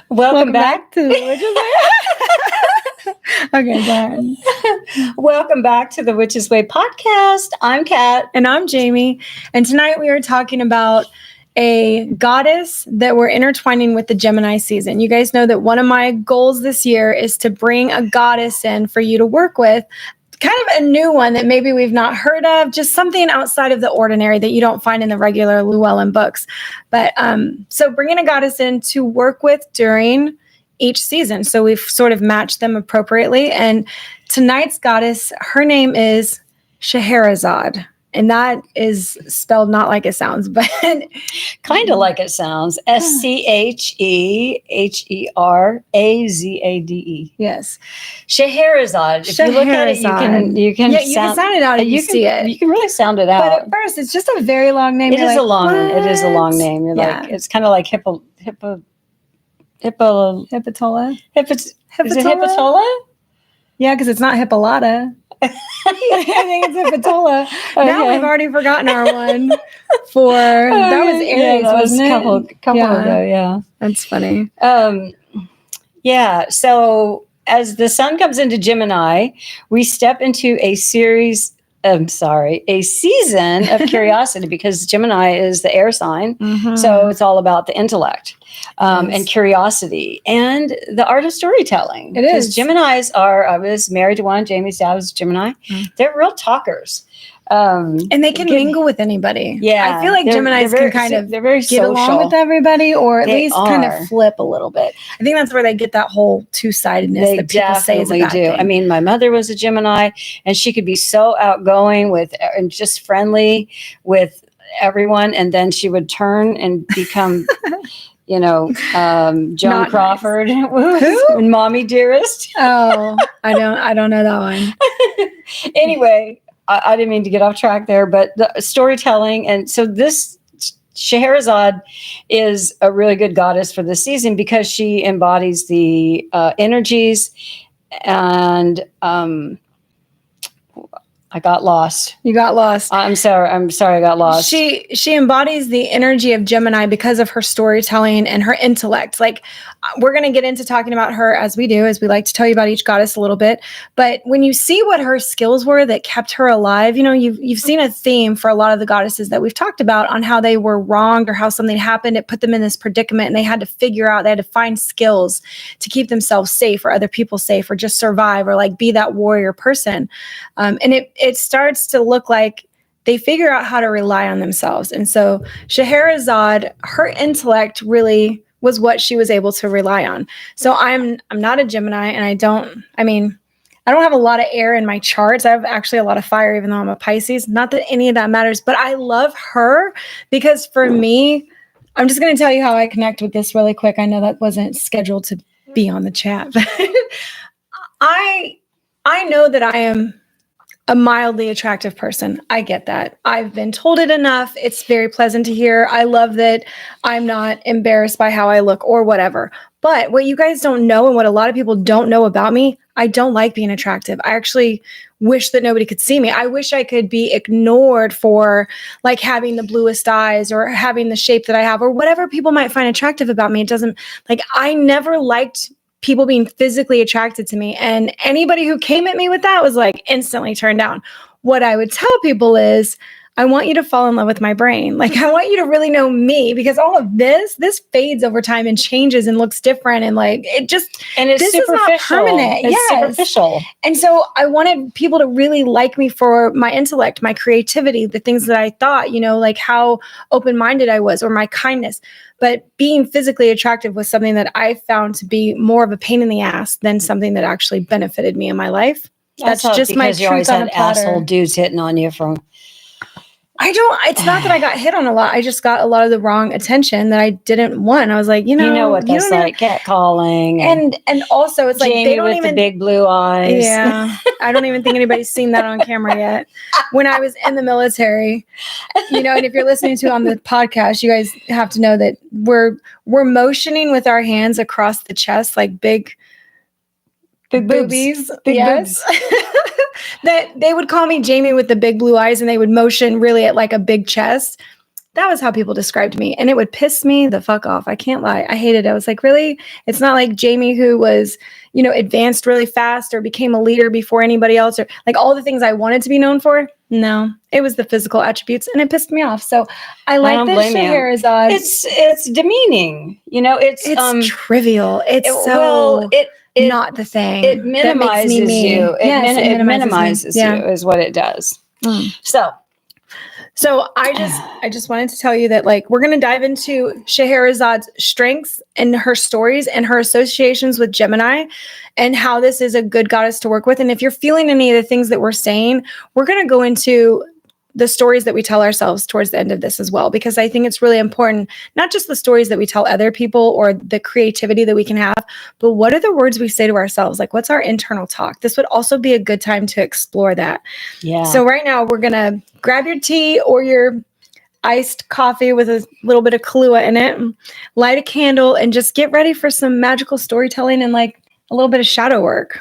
Welcome back to the Witch's Way. Okay, go ahead. Welcome back to the Witch's Way podcast. I'm Kat. And I'm Jamie. And tonight we are talking about a goddess that we're intertwining with the Gemini season. You guys know that one of my goals this year is to bring a goddess in for you to work with. Kind of a new one that maybe we've not heard of, just something outside of the ordinary that you don't find in the regular Llewellyn books. But so bringing a goddess in to work with during each season. So we've sort of matched them appropriately. And tonight's goddess, her name is Scheherazade. And that is spelled not like it sounds, but kind of like it sounds. Scheherazade. Yes. Scheherazade. If you look at it, you can sound it out if you see it. You can really sound it out. But at first, it's just a very long name. It is a long name. You're like, it's kind of like Hippitola? Is it Hippitola? Yeah, because it's not Hippolyta. I think it's Hippitola. Okay. Now we've already forgotten our one for that was Aries, wasn't it? Couple ago, yeah. That's funny. Yeah. So as the sun comes into Gemini, we step into a season of curiosity because Gemini is the air sign. Mm-hmm. So it's all about the intellect and curiosity and the art of storytelling. It is. Because Geminis I was married to one, Jamie's dad was Gemini. Mm-hmm. They're real talkers. And they can mingle with anybody. Yeah. I feel like Geminis can kind of they're very get social. along with everybody or at least kind of flip a little bit. I think that's where they get that whole two-sidedness that people say is a bad thing. I mean, my mother was a Gemini and she could be so outgoing and just friendly with everyone. And then she would turn and become, Joan Not Crawford. Nice. Who? And Mommy Dearest. Oh, I don't know that one. Anyway, I didn't mean to get off track there, but the storytelling. And so this Scheherazade is a really good goddess for this season because she embodies the energies and I got lost. You got lost. I'm sorry. I got lost. She embodies the energy of Gemini because of her storytelling and her intellect. Like we're going to get into talking about her as we like to tell you about each goddess a little bit. But when you see what her skills were that kept her alive, you've seen a theme for a lot of the goddesses that we've talked about on how they were wronged or how something happened. It put them in this predicament and they had to find skills to keep themselves safe or other people safe or just survive or like be that warrior person. And it starts to look like they figure out how to rely on themselves. And so Scheherazade, her intellect really was what she was able to rely on. So I'm not a Gemini and I don't have a lot of air in my charts. I have actually a lot of fire, even though I'm a Pisces. Not that any of that matters, but I love her because for me, I'm just going to tell you how I connect with this really quick. I know that wasn't scheduled to be on the chat, but I know that I am a mildly attractive person. I get that. I've been told it enough. It's very pleasant to hear. I love that I'm not embarrassed by how I look or whatever. But what you guys don't know and what a lot of people don't know about me, I don't like being attractive. I actually wish that nobody could see me. I wish I could be ignored for like having the bluest eyes or having the shape that I have or whatever people might find attractive about me. It doesn't I never liked people being physically attracted to me. And anybody who came at me with that was like instantly turned down. What I would tell people is, I want you to fall in love with my brain. Like, I want you to really know me because all of this fades over time and changes and looks different. And like, it's this superficial. Is not permanent. It's superficial. And so I wanted people to really like me for my intellect, my creativity, the things that I thought, like how open-minded I was or my kindness. But being physically attractive was something that I found to be more of a pain in the ass than something that actually benefited me in my life. That's just my truth. You always had asshole dudes hitting on you from. It's not that I got hit on a lot. I just got a lot of the wrong attention that I didn't want. I was like, you know what that's like, catcalling. And also it's Jamie like, they don't with even. The big blue eyes. Yeah. I don't even think anybody's seen that on camera yet. When I was in the military, and if you're listening to on the podcast, you guys have to know that we're motioning with our hands across the chest, like big boobies. Big yes. boobs. That they would call me Jamie with the big blue eyes and they would motion really at like a big chest. That was how people described me. And it would piss me the fuck off. I can't lie. I hated it. I was like, really? It's not like Jamie, who was, advanced really fast or became a leader before anybody else, or like all the things I wanted to be known for. No, it was the physical attributes, and it pissed me off. So I like this Scheherazade. It's demeaning. It's trivial. It's not the thing. It minimizes you. It minimizes you is what it does. So I just wanted to tell you that, like, we're going to dive into Scheherazade's strengths and her stories and her associations with Gemini and how this is a good goddess to work with. And if you're feeling any of the things that we're saying, we're going to go into the stories that we tell ourselves towards the end of this as well, because I think it's really important, not just the stories that we tell other people or the creativity that we can have, but what are the words we say to ourselves? Like, what's our internal talk? This would also be a good time to explore that. Yeah. So right now we're going to grab your tea or your iced coffee with a little bit of Kahlua in it, light a candle, and just get ready for some magical storytelling and like a little bit of shadow work.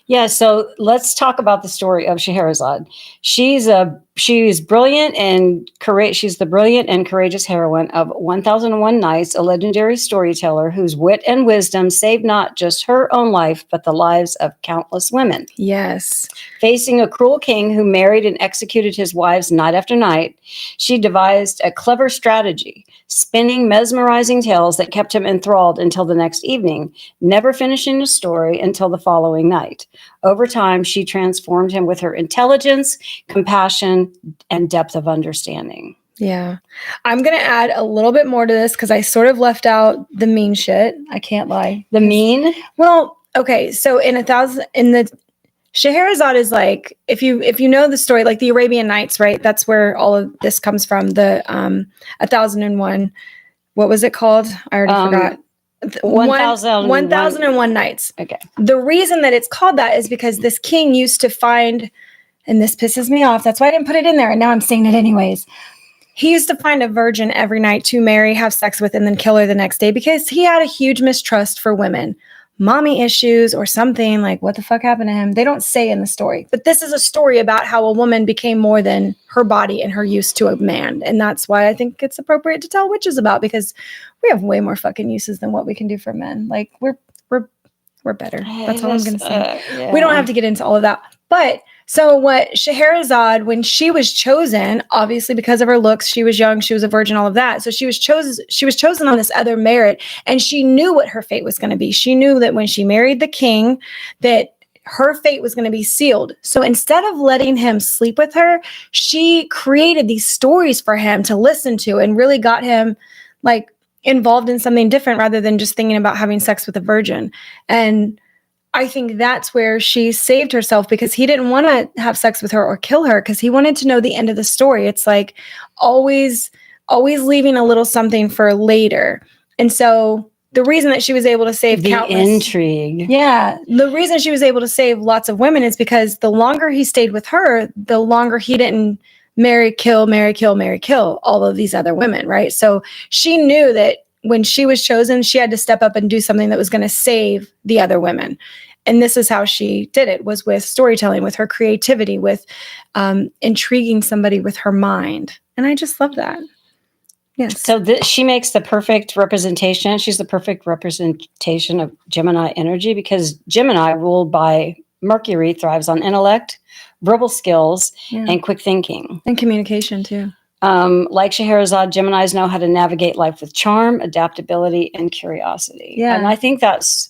Yeah, so let's talk about the story of Scheherazade. She's brilliant and courageous. She's the brilliant and courageous heroine of 1001 Nights, a legendary storyteller whose wit and wisdom saved not just her own life, but the lives of countless women. Yes. Facing a cruel king who married and executed his wives night after night, she devised a clever strategy, spinning mesmerizing tales that kept him enthralled until the next evening, never finishing the story until the following night. Over time, she transformed him with her intelligence, compassion, and depth of understanding. Yeah. I'm going to add a little bit more to this because I sort of left out the mean shit. I can't lie. The mean? Well, okay. So in the Scheherazade is like, if you know the story, like the Arabian Nights, right? That's where all of this comes from. The 1001, what was it called? I already forgot. 1001 Nights. Okay. The reason that it's called that is because this king used to find, and this pisses me off, that's why I didn't put it in there, and now I'm saying it anyways. He used to find a virgin every night to marry, have sex with, and then kill her the next day because he had a huge mistrust for women. Mommy issues or something, like what the fuck happened to him? They don't say in the story. But this is a story about how a woman became more than her body and her use to a man. And that's why I think it's appropriate to tell witches about, because we have way more fucking uses than what we can do for men. Like we're better. That's all I'm going to say. Yeah. We don't have to get into all of that. But so what Scheherazade, when she was chosen, obviously because of her looks, she was young, she was a virgin, all of that. So she was chosen on this other merit, and she knew what her fate was going to be. She knew that when she married the king, that her fate was going to be sealed. So instead of letting him sleep with her, she created these stories for him to listen to and really got him like involved in something different rather than just thinking about having sex with a virgin. And I think that's where she saved herself, because he didn't want to have sex with her or kill her because he wanted to know the end of the story. It's like always leaving a little something for later. And so the reason that she was able to save intrigue. Yeah. The reason she was able to save lots of women is because the longer he stayed with her, the longer he didn't marry, kill all of these other women, right? So she knew that when she was chosen, she had to step up and do something that was going to save the other women. And this is how she did it, was with storytelling, with her creativity, with intriguing somebody with her mind. And I just love that. Yes. So she makes the perfect representation. She's the perfect representation of Gemini energy, because Gemini, ruled by Mercury, thrives on intellect, verbal skills, and quick thinking. And communication too. Like Scheherazade, Geminis know how to navigate life with charm, adaptability, and curiosity. Yeah. And I think that's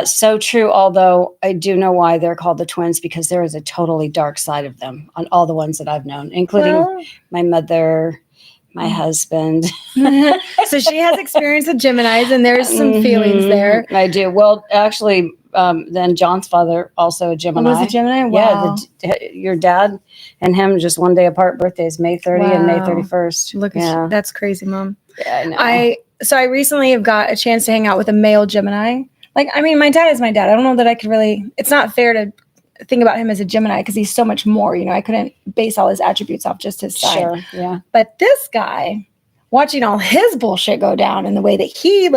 so true, although I do know why they're called the twins, because there is a totally dark side of them on all the ones that I've known, including my mother, my husband. So she has experience with Geminis, and there's some feelings there. I do. Well, actually, then John's father, also a Gemini. Was a Gemini? Wow. Yeah, your dad and him just one day apart, birthdays, May 30 and May 31st. Look at you. That's crazy, Mom. Yeah, I know. So I recently have got a chance to hang out with a male Gemini. Like, I mean, my dad is my dad. I don't know that I could really, it's not fair to think about him as a Gemini because he's so much more, I couldn't base all his attributes off just his sign. Sure, yeah. But this guy, watching all his bullshit go down in the way that he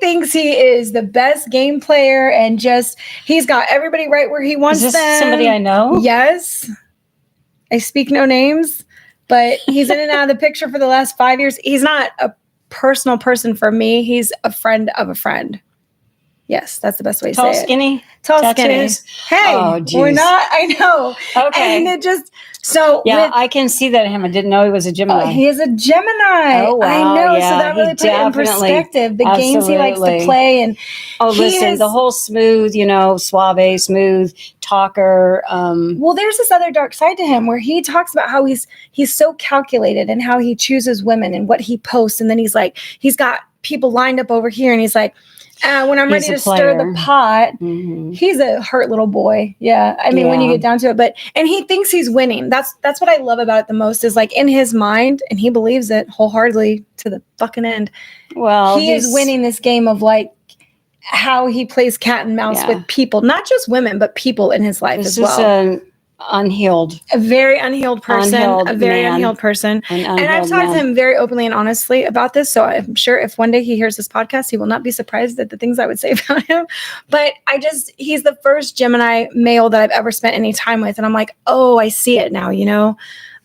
thinks he is the best game player, and just, he's got everybody right where he wants them. Is this somebody I know? Yes. I speak no names, but he's in and out of the picture for the last 5 years. He's not a personal person for me. He's a friend of a friend. Yes, that's the best way to Tall, say skinny, it. Tall, tattoos? skinny. Hey, Oh, we're geez. not, I know. Okay. And it just, so yeah, I can see that in him. I didn't know he was a Gemini. he is a Gemini. Oh, wow. I know. Yeah, so that really put it in perspective. The games he likes to play. And listen, the whole smooth, suave, smooth talker. Well, there's this other dark side to him where he talks about how he's so calculated and how he chooses women and what he posts. And then he's like, he's got people lined up over here. And he's like, when I'm ready to stir the pot, he's a hurt little boy. Yeah. I mean, when you get down to it, and he thinks he's winning. That's what I love about it the most is like in his mind, and he believes it wholeheartedly to the fucking end. Well, he is winning this game of like how he plays cat and mouse with people, not just women, but people in his life as well. A very unhealed person, unhealed person. And I've talked to him very openly and honestly about this. So I'm sure if one day he hears this podcast, he will not be surprised at the things I would say about him. But he's the first Gemini male that I've ever spent any time with. And I'm like, oh, I see it now.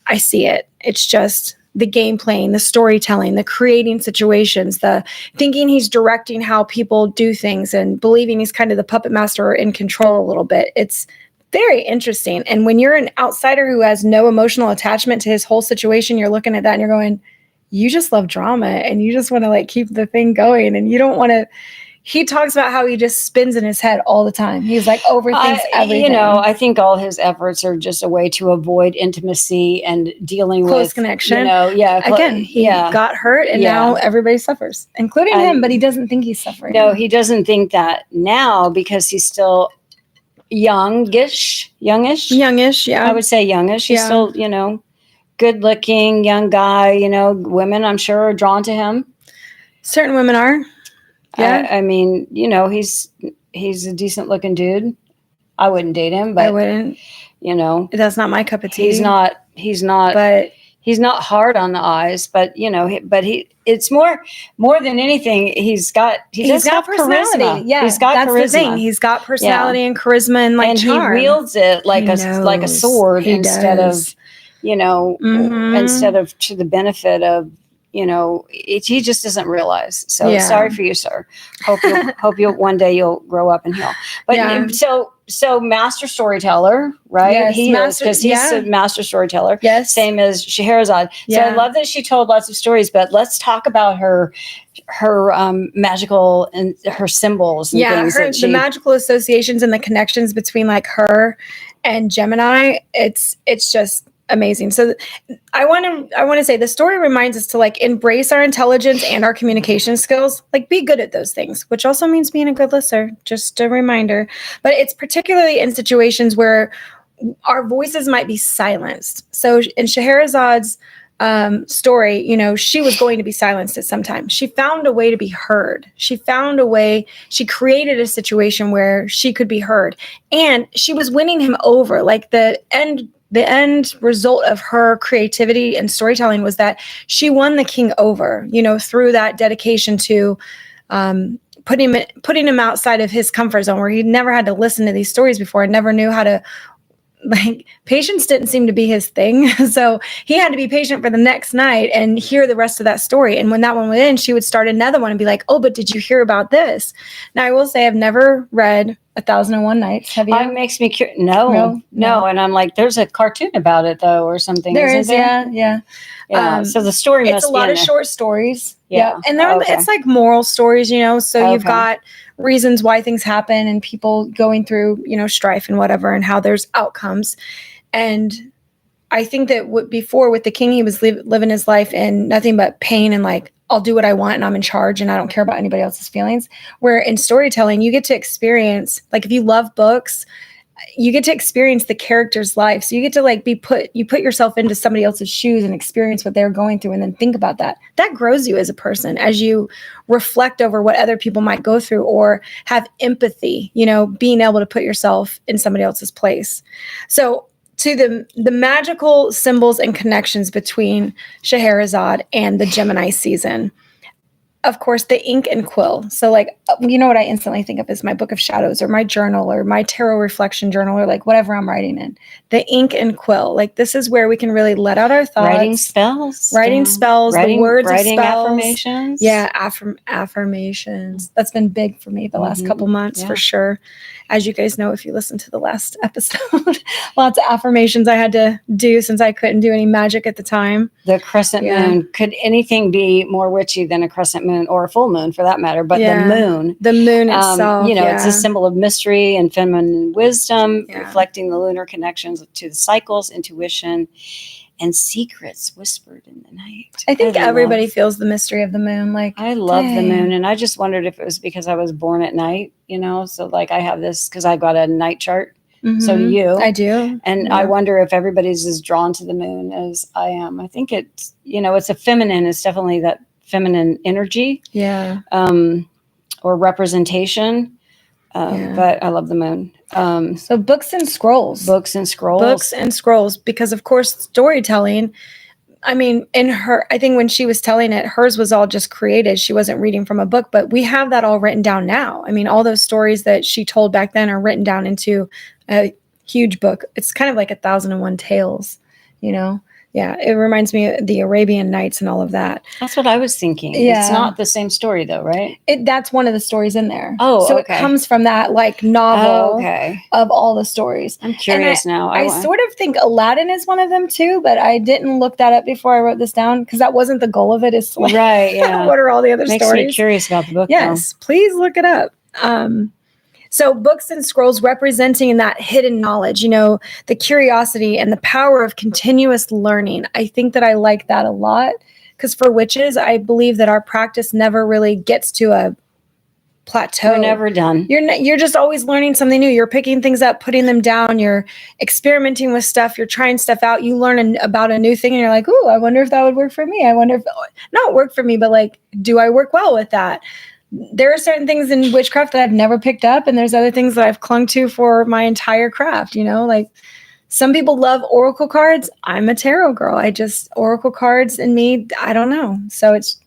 I see it. It's just the game playing, the storytelling, the creating situations, the thinking he's directing how people do things and believing he's kind of the puppet master or in control a little bit. It's very interesting. And when you're an outsider who has no emotional attachment to his whole situation, you're looking at that and you're going, you just love drama and you just want to like keep the thing going. And you don't want to, he talks about how he just spins in his head all the time. He's like overthinks everything. I think all his efforts are just a way to avoid intimacy and dealing with close connection. Again, he got hurt and now everybody suffers, including him, but he doesn't think he's suffering. No, he doesn't think that now because he's still youngish. Yeah. I would say youngish. He's still, good looking, young guy, women I'm sure are drawn to him. Certain women are. Yeah. I mean, he's a decent looking dude. I wouldn't date him, but I wouldn't. That's not my cup of tea. He's not, but he's not hard on the eyes, but it's more than anything. He's got personality. Charisma. Yeah. He's got that's charisma. The thing. He's got personality and charisma and charm. He wields it like a sword instead of to the benefit of, he just doesn't realize. So sorry for you, sir. Hope you one day you'll grow up and heal. But so master storyteller, right? Yes, he is because he's a master storyteller. Yes, same as Scheherazade. So I love that she told lots of stories. But let's talk about her magical and her symbols. And things the magical associations and the connections between like her and Gemini. It's just amazing. So I want to say the story reminds us to like embrace our intelligence and our communication skills, like be good at those things, which also means being a good listener, just a reminder. But it's particularly in situations where our voices might be silenced. So in Scheherazade's story, she was going to be silenced at some time. She found a way to be heard. She created a situation where she could be heard, and she was winning him over. Like the end result of her creativity and storytelling was that she won the king over, through that dedication to putting him outside of his comfort zone where he never had to listen to these stories before and never knew how to, like, patience didn't seem to be his thing. So he had to be patient for the next night and hear the rest of that story. And when that one went in, she would start another one and be like, oh, but did you hear about this? Now, I will say I've never read 1001 Nights. Have you? It makes me curious. No. And I'm like, there's a cartoon about it though, or something. There is, yeah. So the story must be it's a lot of short stories. Yeah. And it's like moral stories, so you've got reasons why things happen and people going through, strife and whatever, and how there's outcomes. And I think that before with the king, he was living his life in nothing but pain and like, I'll do what I want and I'm in charge and I don't care about anybody else's feelings. Where in storytelling, you get to experience, like if you love books, you get to experience the character's life. So you get to like you put yourself into somebody else's shoes and experience what they're going through and then think about that. That grows you as a person as you reflect over what other people might go through or have empathy, being able to put yourself in somebody else's place. So to the magical symbols and connections between Scheherazade and the Gemini season. of course, the ink and quill. So like, you know what I instantly think of is my book of shadows or my journal or my tarot reflection journal or like whatever I'm writing in. The ink and quill. Like this is where we can really let out our thoughts. Writing spells. The words of spells. Affirmations. Yeah, affirmations. That's been big for me the last couple months for sure. As you guys know, if you listen to the last episode, lots of affirmations I had to do since I couldn't do any magic at the time. The crescent moon. Could anything be more witchy than a crescent moon or a full moon for that matter? But the moon itself, it's a symbol of mystery and feminine wisdom, reflecting the lunar connections to the cycles, intuition, and secrets whispered in the night. I think everybody feels the mystery of the moon. Like I love the moon, and I just wondered if it was because I was born at night, so like I have this because I got a night chart. So do you. I do. And I wonder if everybody's as drawn to the moon as I am. I think it's, it's it's definitely that feminine energy. Yeah. Or representation. But I love the moon. So books and scrolls. Because of course, storytelling, I mean, I think when she was telling it, hers was all just created. She wasn't reading from a book, but we have that all written down now. I mean, all those stories that she told back then are written down into a huge book. It's kind of like 1,001 Tales, Yeah, it reminds me of the Arabian Nights and all of that. That's what I was thinking. Yeah. It's not the same story though, right? That's one of the stories in there. Oh, so it comes from that like novel of all the stories. I'm curious now. I sort of think Aladdin is one of them too, but I didn't look that up before I wrote this down because that wasn't the goal of it. Is like, right? Yeah. What are all the other stories? Makes me curious about the book. Yes, please look it up. So books and scrolls representing that hidden knowledge, the curiosity and the power of continuous learning. I think that I like that a lot because for witches, I believe that our practice never really gets to a plateau. We're never done. You're just always learning something new. You're picking things up, putting them down. You're experimenting with stuff. You're trying stuff out. You learn about a new thing and you're like, ooh, I wonder if that would work for me. I wonder if not work for me, but like, do I work well with that? There are certain things in witchcraft that I've never picked up, and there's other things that I've clung to for my entire craft, like some people love oracle cards. I'm a tarot girl. Oracle cards and me, I don't know. So it's,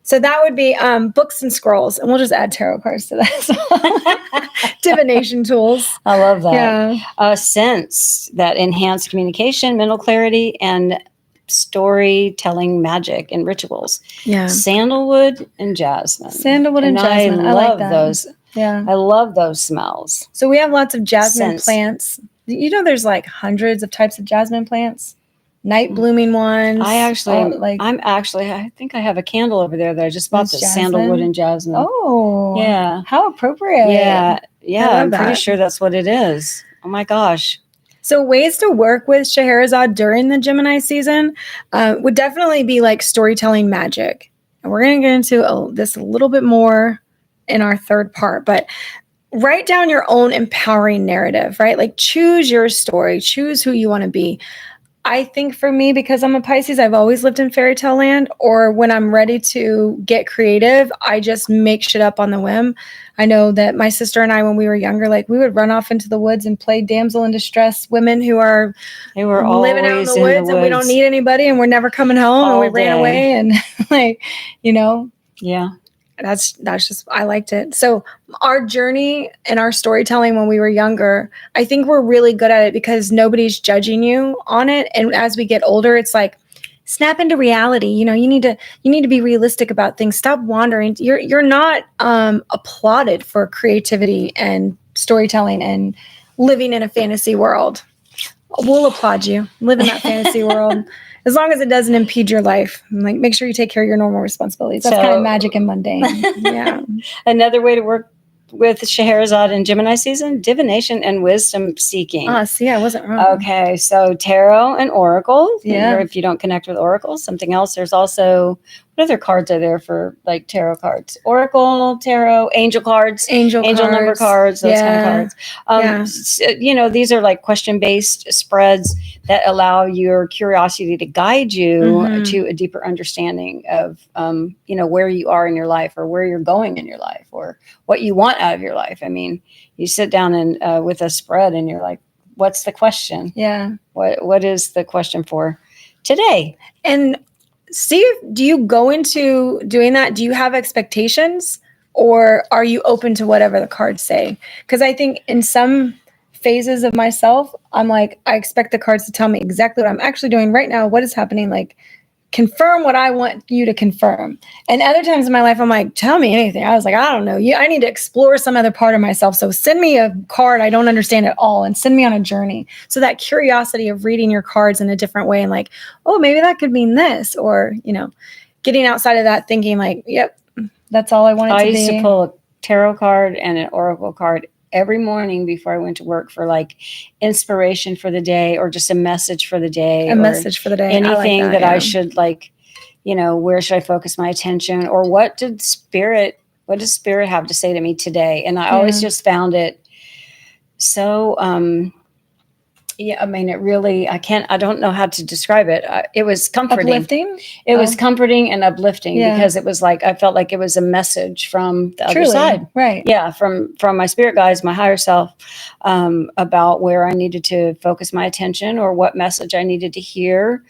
so that would be books and scrolls, and we'll just add tarot cards to that. Divination tools. I love that. Yeah. Scents that enhance communication, mental clarity, and storytelling magic and rituals. Yeah. Sandalwood and jasmine. I love like those. Yeah. I love those smells. So we have lots of jasmine plants. There's like hundreds of types of jasmine plants. Night blooming ones. I think I have a candle over there that I just bought. This sandalwood and jasmine. Oh. Yeah. How appropriate. Yeah. Yeah. I'm pretty sure that's what it is. Oh my gosh. So ways to work with Scheherazade during the Gemini season would definitely be like storytelling magic. And we're going to get into this a little bit more in our third part, but write down your own empowering narrative, right? Like choose your story, choose who you want to be. I think for me, because I'm a Pisces, I've always lived in fairy tale land, or when I'm ready to get creative, I just make shit up on the whim. I know that my sister and I, when we were younger, like we would run off into the woods and play damsel in distress women who are living out in the woods and we don't need anybody and we're never coming home and we ran away and Yeah. That's just, I liked it. So our journey and our storytelling when we were younger, I think we're really good at it because nobody's judging you on it. And as we get older, it's like, snap into reality. You need to be realistic about things. Stop wandering. You're not applauded for creativity and storytelling and living in a fantasy world. We'll applaud you. Live in that fantasy world. As long as it doesn't impede your life, like make sure you take care of your normal responsibilities. That's kind of magic and mundane. Yeah. Another way to work with Scheherazade in Gemini season, divination and wisdom seeking. See, I wasn't wrong. Okay, so tarot and oracle. Yeah. Or if you don't connect with oracle, something else. There's also, what other cards are there for like tarot cards? Oracle, tarot, angel cards, angel number cards, those kind of cards. These are like question-based spreads that allow your curiosity to guide you to a deeper understanding of, where you are in your life or where you're going in your life or what you want out of your life. I mean, you sit down and with a spread and you're like, what's the question? Yeah. What is the question for today? And do you go into doing that? Do you have expectations, or are you open to whatever the cards say? Because I think in some phases of myself, I'm like, I expect the cards to tell me exactly what I'm actually doing right now, what is happening, like confirm what I want you to confirm. And other times in my life, I'm like, tell me anything. I was like, I don't know. I need to explore some other part of myself. So send me a card I don't understand at all and send me on a journey. So that curiosity of reading your cards in a different way and like, oh, maybe that could mean this, or, getting outside of that thinking like, yep, that's all I want it to be. I used to pull a tarot card and an oracle card every morning before I went to work for like inspiration for the day, or just a message for the day, message for the day. Anything I like that, I should like, where should I focus my attention, or what does spirit have to say to me today? And I always just found it so, I mean, it really, I don't know how to describe it. It was comforting. Uplifting? It was comforting and uplifting because it was like, I felt like it was a message from the other side. Right. Yeah. From my spirit guides, my higher self, about where I needed to focus my attention or what message I needed to hear.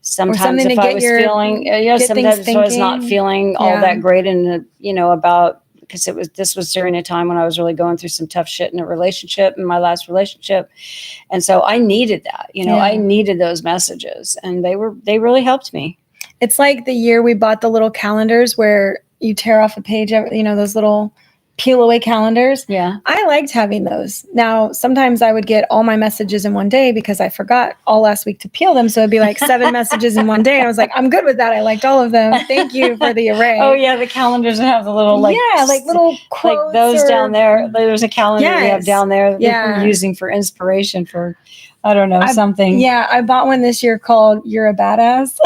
Sometimes if I was feeling, sometimes if I was not feeling all that great in about, because this was during a time when I was really going through some tough shit in a relationship, in my last relationship. And so I needed that, I needed those messages, and they really helped me. It's like the year we bought the little calendars where you tear off a page, those little peel away calendars. Yeah. I liked having those. Now, sometimes I would get all my messages in one day because I forgot all last week to peel them. So it'd be like 7 messages in one day. And I was like, I'm good with that. I liked all of them. Thank you for the array. Oh yeah. The calendars have the little little quotes, like those down there. There's a calendar we have down there that we're using for inspiration for, I don't know, something. Yeah, I bought one this year called "You're a Badass."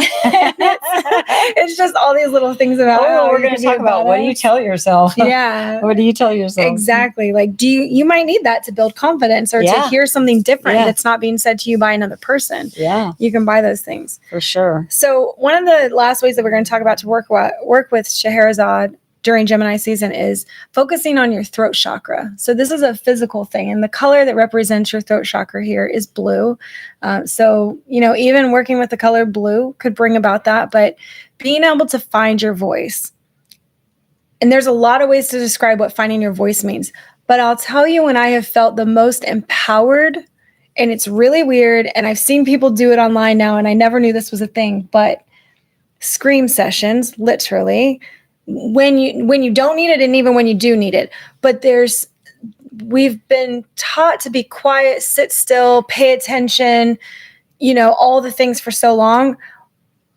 It's just all these little things about. Oh, we're going to talk about what do you tell yourself? Yeah, what do you tell yourself? Exactly. Like, you might need that to build confidence or to hear something different that's not being said to you by another person. Yeah, you can buy those things for sure. So one of the last ways that we're going to talk about to work with Scheherazade during Gemini season is focusing on your throat chakra. So this is a physical thing, and the color that represents your throat chakra here is blue. So, even working with the color blue could bring about that, but being able to find your voice. And there's a lot of ways to describe what finding your voice means, but I'll tell you when I have felt the most empowered, and it's really weird, and I've seen people do it online now, and I never knew this was a thing, but scream sessions, literally, when you don't need it and even when you do need it. But we've been taught to be quiet, sit still, pay attention, all the things for so long.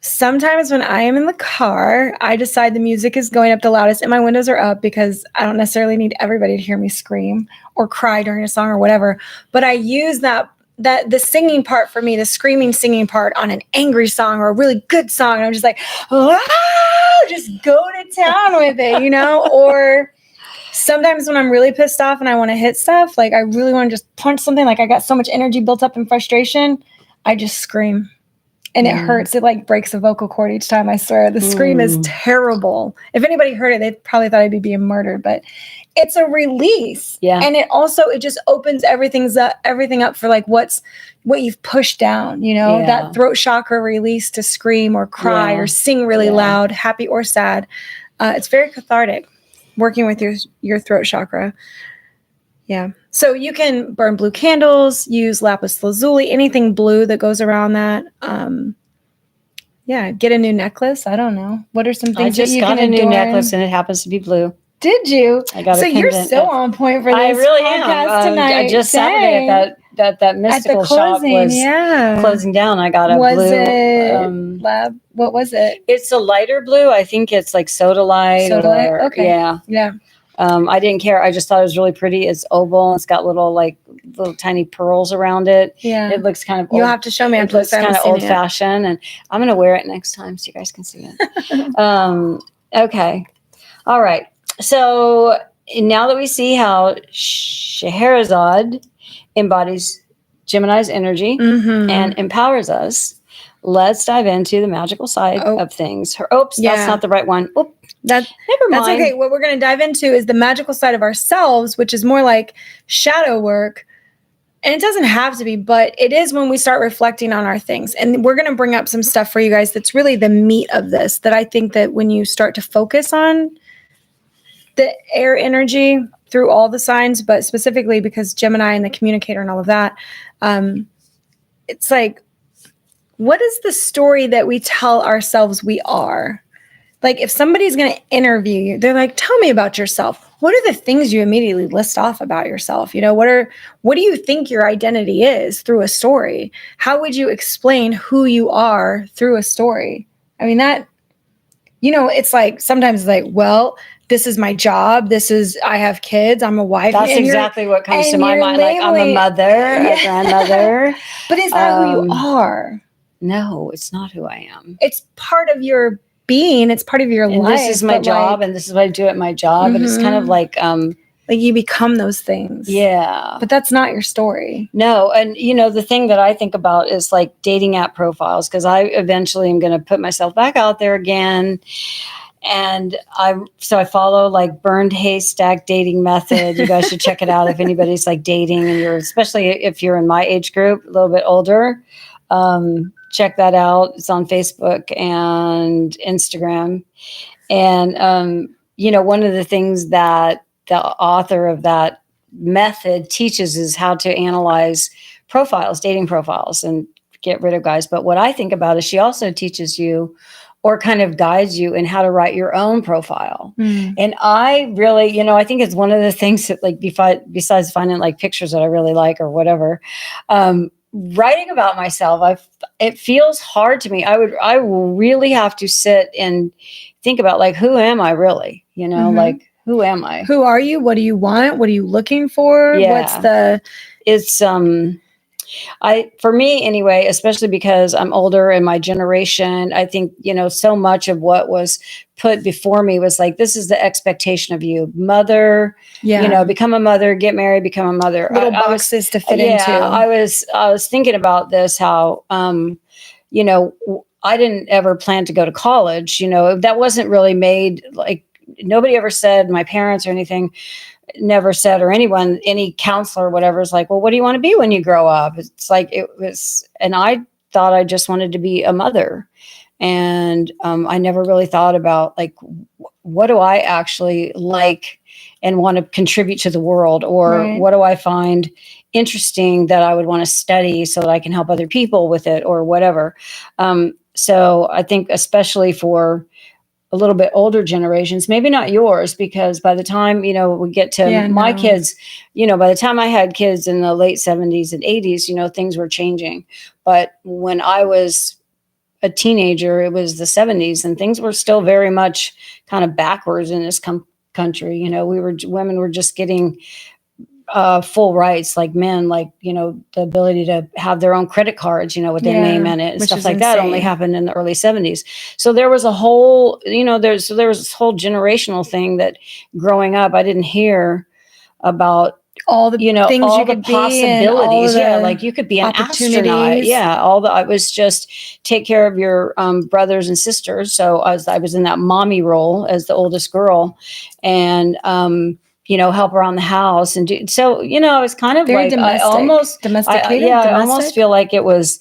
Sometimes when I am in the car, I decide the music is going up the loudest and my windows are up because I don't necessarily need everybody to hear me scream or cry during a song or whatever. But I use that the singing part for me, the screaming singing part on an angry song or a really good song. And I'm just like, just go to town with it, or sometimes when I'm really pissed off and I want to hit stuff, like I really want to just punch something, like I got so much energy built up in frustration, I just scream. And it hurts. It like breaks a vocal cord each time, I swear. The scream is terrible. If anybody heard it, they probably thought I'd be being murdered, but it's a release. Yeah. And it just opens everything up for like what you've pushed down, that throat chakra release to scream or cry or sing really loud, happy or sad. It's very cathartic working with your throat chakra. Yeah. So you can burn blue candles, use lapis lazuli, anything blue that goes around that. Get a new necklace. I don't know. What are some things that you can adorn? I just got a new necklace and it happens to be blue. Did you? I got so you're so on point for this I really podcast am. tonight. I just Saturday at that mystical shop was closing down. I got a blue. Was it lab? What was it? It's a lighter blue. I think it's like soda light. Okay. Yeah. I didn't care. I just thought it was really pretty. It's oval. It's got little tiny pearls around it. Yeah. It looks kind of You'll have to show me. It looks kind of old fashioned, and I'm going to wear it next time so you guys can see it. Okay. All right. So now that we see how Scheherazade embodies Gemini's energy and empowers us, let's dive into the magical side of things. That's not the right one. Never mind. That's okay. What we're going to dive into is the magical side of ourselves, which is more like shadow work, And it doesn't have to be, but it is when we start reflecting on our things. And we're going to bring up some stuff for you guys that's really the meat of this, that I think that when you start to focus on the air energy through all the signs, but specifically because Gemini and the communicator and all of that, it's like, what is the story that we tell ourselves we are? Like if somebody's going to interview you, they're like, tell me about yourself. What are the things you immediately list off about yourself? You know, what do you think your identity is through a story? How would you explain who you are through a story? I mean, that, you know, it's like, sometimes it's like, well, this is my job. I have kids. I'm a wife. That's exactly what comes to my mind. Like I'm a mother, a grandmother. But is that who you are? No, it's not who I am. It's part of your being. It's part of your life. This is my job, and this is what I do at my job. And it's kind of like you become those things. Yeah. But that's not your story. No. And, you know, the thing that I think about is like dating app profiles, because I eventually am going to put myself back out there again. And I follow like burned haystack dating method. You guys should check it out if anybody's like dating and especially if you're in my age group, a little bit older. Check that out. It's on Facebook and Instagram. And, you know, one of the things that the author of that method teaches is how to analyze profiles, dating profiles, and get rid of guys. But what I think about is she also teaches you or kind of guides you in how to write your own profile. And I really, you know, I think it's one of the things that like, besides finding like pictures that I really like or whatever, writing about myself, it feels hard to me. I will really have to sit and think about like, who am I really? You know, like, who am I? Who are you? What do you want? What are you looking for? Yeah. It's, for me anyway, especially because I'm older in my generation, I think, you know, so much of what was put before me was like, this is the expectation of you, mother, you know, become a mother, get married, become a mother. Little boxes to fit into. I was thinking about this, how, you know, I didn't ever plan to go to college, you know, that wasn't really made, like nobody ever said, my parents or anything never said, or anyone, any counselor or whatever is like, well, what do you want to be when you grow up? It's like, it was, and I thought I just wanted to be a mother. And I never really thought about like, what do I actually like and want to contribute to the world? Or what do I find interesting that I would want to study so that I can help other people with it or whatever. So I think especially for a little bit older generations, maybe not yours, because by the time, you know, we get to my kids, you know, by the time I had kids in the late 70s and 80s, you know, things were changing. But when I was a teenager, it was the 70s and things were still very much kind of backwards in this country. You know, women were just getting full rights like men, like, you know, the ability to have their own credit cards, you know, with their name in it and stuff like that only happened in the early 70s. So there was a whole, you know, there was this whole generational thing that growing up, I didn't hear about all the, you know, things all you the could possibilities. Like you could be an astronaut. Yeah. I was just take care of your brothers and sisters. So I was in that mommy role as the oldest girl, and you know, help around the house and do. So, you know, it's kind of very like domestic. I almost feel like it was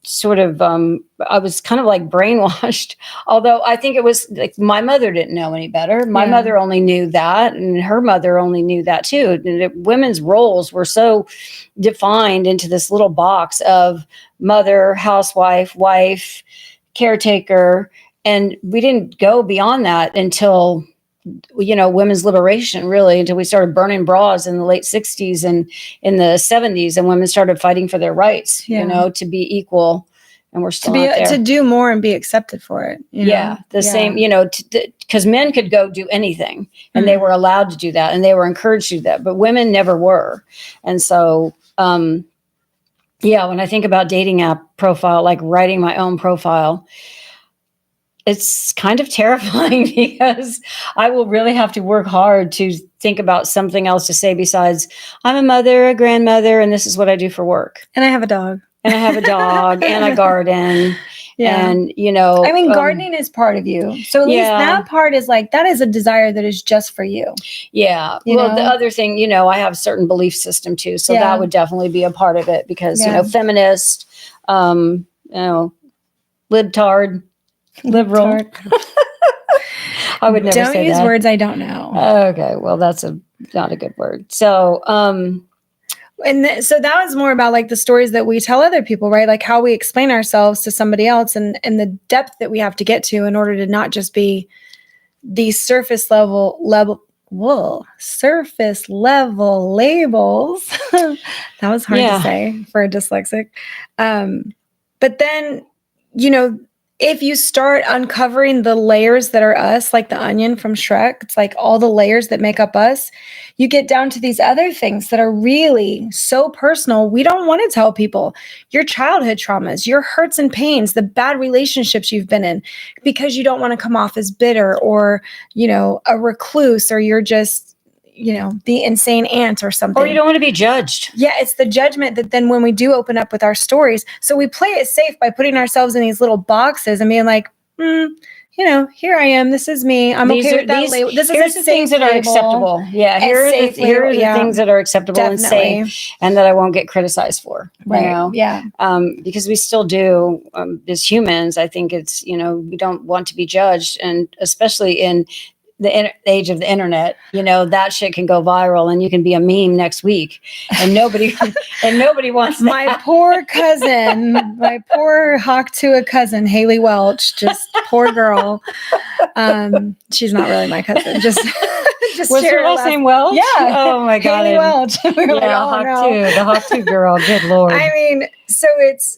sort of, I was kind of like brainwashed, although I think it was like my mother didn't know any better. My mother only knew that, and her mother only knew that too. Women's roles were so defined into this little box of mother, housewife, wife, caretaker. And we didn't go beyond that until, you know, women's liberation, really, until we started burning bras in the late 60s and in the 70s, and women started fighting for their rights, you know, to be equal. And we're still to do more and be accepted for it. You know? Same, you know, because men could go do anything and they were allowed to do that and they were encouraged to do that, but women never were. And so, when I think about dating app profile, like writing my own profile, it's kind of terrifying because I will really have to work hard to think about something else to say besides I'm a mother, a grandmother, and this is what I do for work. And I have a dog. And I have a dog and a garden Yeah. And, you know, I mean, gardening is part of you. So at least that part is like, that is a desire that is just for you. Yeah. You Well, know? the other thing, you know, I have a certain belief system too. So that would definitely be a part of it because, you know, feminist, you know, libtard, liberal. I would never say that. Don't use words I don't know. Okay. Well, that's not a good word. So, so that was more about like the stories that we tell other people, right? Like how we explain ourselves to somebody else and the depth that we have to get to in order to not just be these surface level labels. That was hard to say for a dyslexic. But then, you know, if you start uncovering the layers that are us, like the onion from Shrek, it's like all the layers that make up us, you get down to these other things that are really so personal. We don't want to tell people your childhood traumas, your hurts and pains, the bad relationships you've been in, because you don't want to come off as bitter or, you know, a recluse, or you're just, you know, the insane aunt or something. Or you don't want to be judged. Yeah, it's the judgment that then when we do open up with our stories, so we play it safe by putting ourselves in these little boxes and being like, you know, here I am. This is me. I'm okay with that label. This is the things that are acceptable. Yeah, here are the things that are acceptable and safe, and that I won't get criticized for. Right. You know? Yeah. Because we still do as humans. I think it's, you know, we don't want to be judged, and especially in the age of the internet, you know, that shit can go viral and you can be a meme next week and nobody wants my that. Poor cousin, my poor Hawk Tuah cousin, Haley Welch, just poor girl. She's not really my cousin. Just was her last name Welch? Yeah. Oh my God. Haley Welch. We were like, oh, Hawk no. Tuah, the Hawk Tuah girl. Good Lord. I mean, so it's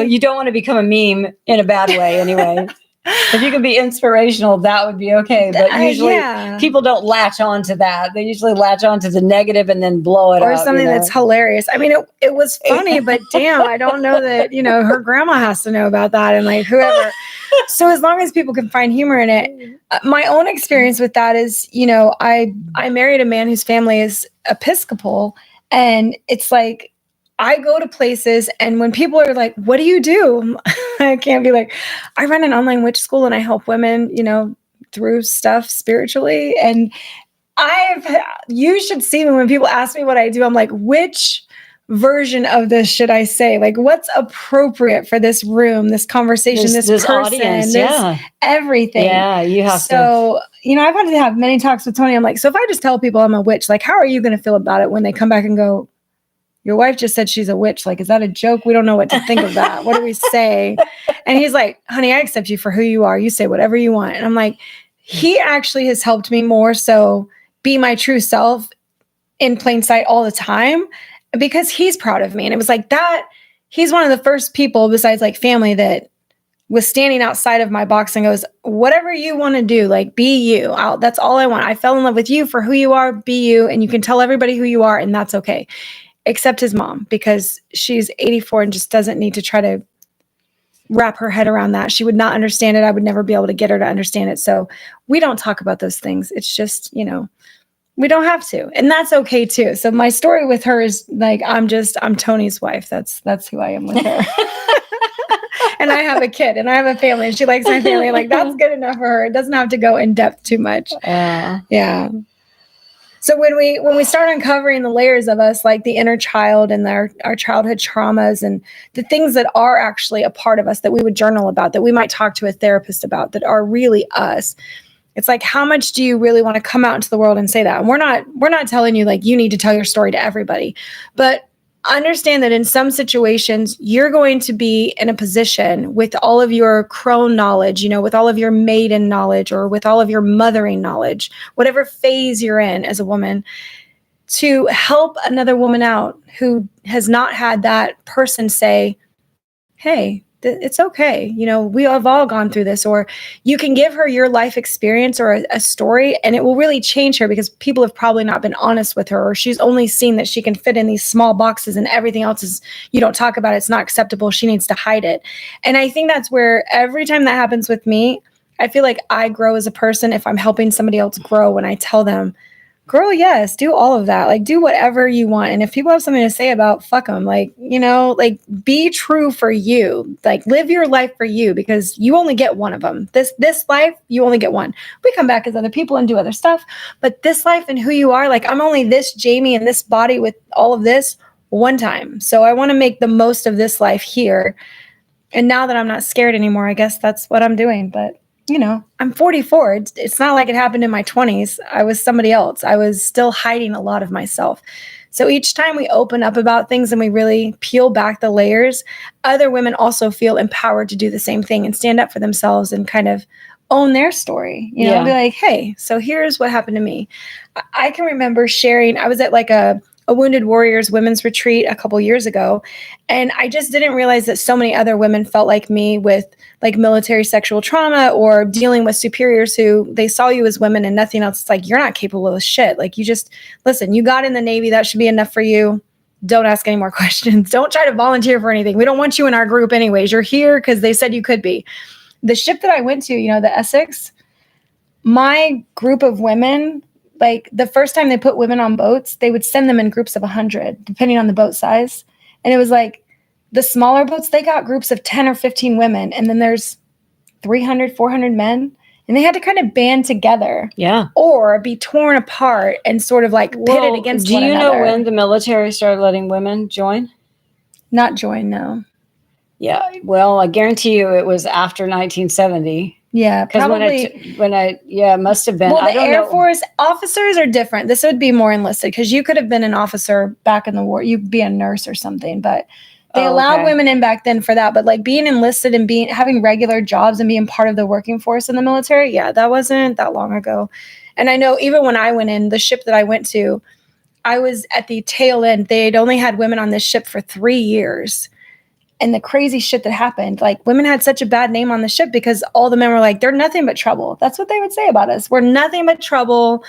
you don't want to become a meme in a bad way anyway. If you can be inspirational, that would be okay. But usually people don't latch on to that. They usually latch on to the negative and then blow it up. Or something that's hilarious. I mean, it was funny, but damn, I don't know that, you know, her grandma has to know about that and like whoever. So as long as people can find humor in it, my own experience with that is, you know, I married a man whose family is Episcopal, and it's like, I go to places and when people are like, what do you do? I can't be like, I run an online witch school and I help women, you know, through stuff spiritually. And you should see me when people ask me what I do. I'm like, which version of this should I say? Like, what's appropriate for this room, this conversation, this person, audience, everything. Yeah, you have to. So, you know, I've had to have many talks with Tony. I'm like, so if I just tell people I'm a witch, like, how are you going to feel about it when they come back and go, your wife just said she's a witch. Like, is that a joke? We don't know what to think of that. What do we say? And he's like, honey, I accept you for who you are. You say whatever you want. And I'm like, he actually has helped me more so be my true self in plain sight all the time because he's proud of me. And it was like that. He's one of the first people besides like family that was standing outside of my box and goes, whatever you want to do, like be you. That's all I want. I fell in love with you for who you are, be you. And you can tell everybody who you are and that's okay. Except his mom, because she's 84 and just doesn't need to try to wrap her head around that. She would not understand it. I would never be able to get her to understand it. So we don't talk about those things. It's just, you know, we don't have to. And that's okay too. So my story with her is like, I'm Tony's wife. That's who I am with her. And I have a kid and I have a family and she likes my family. Like that's good enough for her. It doesn't have to go in depth too much. Yeah. So when we start uncovering the layers of us, like the inner child and our childhood traumas and the things that are actually a part of us that we would journal about, that we might talk to a therapist about, that are really us, it's like, how much do you really want to come out into the world and say that? And we're not telling you like you need to tell your story to everybody, but understand that in some situations you're going to be in a position with all of your crone knowledge, you know, with all of your maiden knowledge or with all of your mothering knowledge, whatever phase you're in as a woman, to help another woman out who has not had that person say, hey, it's okay. You know, we have all gone through this. Or you can give her your life experience or a story and it will really change her because people have probably not been honest with her, or she's only seen that she can fit in these small boxes and everything else is, you don't talk about it. It's not acceptable. She needs to hide it. And I think that's where every time that happens with me, I feel like I grow as a person if I'm helping somebody else grow when I tell them, Girl, yes, do all of that. Like, do whatever you want. And if people have something to say about, fuck them. Like, like, be true for you. Like, live your life for you, because you only get one of them. This life, you only get one. We come back as other people and do other stuff, but this life and who you are, like, I'm only this Jamie in this body with all of this one time. So I want to make the most of this life here. And now that I'm not scared anymore, I guess that's what I'm doing. But I'm 44. It's not like it happened in my 20s. I was somebody else. I was still hiding a lot of myself. So each time we open up about things and we really peel back the layers, other women also feel empowered to do the same thing and stand up for themselves and kind of own their story, be like, hey, so here's what happened to me. I can remember sharing, I was at like a Wounded Warriors women's retreat a couple years ago. And I just didn't realize that so many other women felt like me with like military sexual trauma or dealing with superiors who they saw you as women and nothing else. It's like, you're not capable of shit. Like, you just, listen, you got in the Navy. That should be enough for you. Don't ask any more questions. Don't try to volunteer for anything. We don't want you in our group anyways. You're here because they said you could be. The ship that I went to, the Essex, my group of women, like the first time they put women on boats, they would send them in groups of 100, depending on the boat size. And it was like the smaller boats, they got groups of 10 or 15 women. And then there's 300, 400 men. And they had to kind of band together. Yeah. Or be torn apart and sort of like pitted against one another. Do you know when the military started letting women join? Not join, no. Yeah. Well, I guarantee you it was after 1970. Yeah, probably. It must have been. Well, the Air Force officers are different. This would be more enlisted because you could have been an officer back in the war. You'd be a nurse or something, but they allowed women in back then for that. But like being enlisted and having regular jobs and being part of the working force in the military, yeah, that wasn't that long ago. And I know even when I went in, the ship that I went to, I was at the tail end. They'd only had women on this ship for 3 years. And the crazy shit that happened, like women had such a bad name on the ship because all the men were like, they're nothing but trouble. That's what they would say about us. We're nothing but trouble.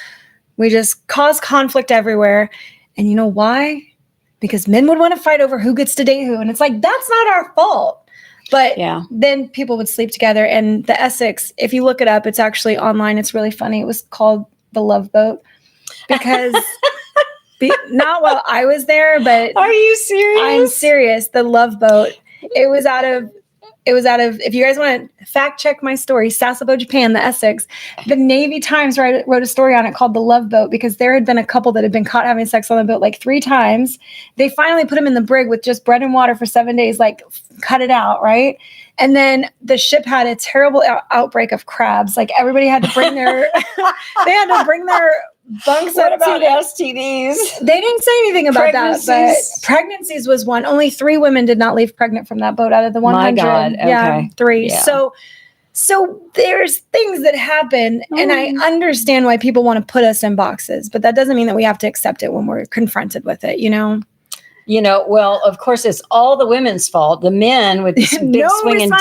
We just cause conflict everywhere. And you know why? Because men would want to fight over who gets to date who. And it's like, that's not our fault. But then people would sleep together. And the Essex, if you look it up, it's actually online. It's really funny. It was called the Love Boat because... not while I was there, but are you serious? I'm serious. The Love Boat. It was out of, if you guys want to fact check my story, Sasebo, Japan, the Essex, the Navy Times wrote a story on it called The Love Boat because there had been a couple that had been caught having sex on the boat like 3 times. They finally put them in the brig with just bread and water for 7 days, like cut it out, right? And then the ship had a terrible outbreak of crabs. Like everybody had to bring their, they had to bring their bunks what up about to STDs? They didn't say anything about that, but pregnancies was one. Only 3 women did not leave pregnant from that boat out of the 100. My God, okay. Yeah, 3. Yeah. So there's things that happen, and I understand why people want to put us in boxes, but that doesn't mean that we have to accept it when we're confronted with it, Well, of course, it's all the women's fault. The men with this big swinging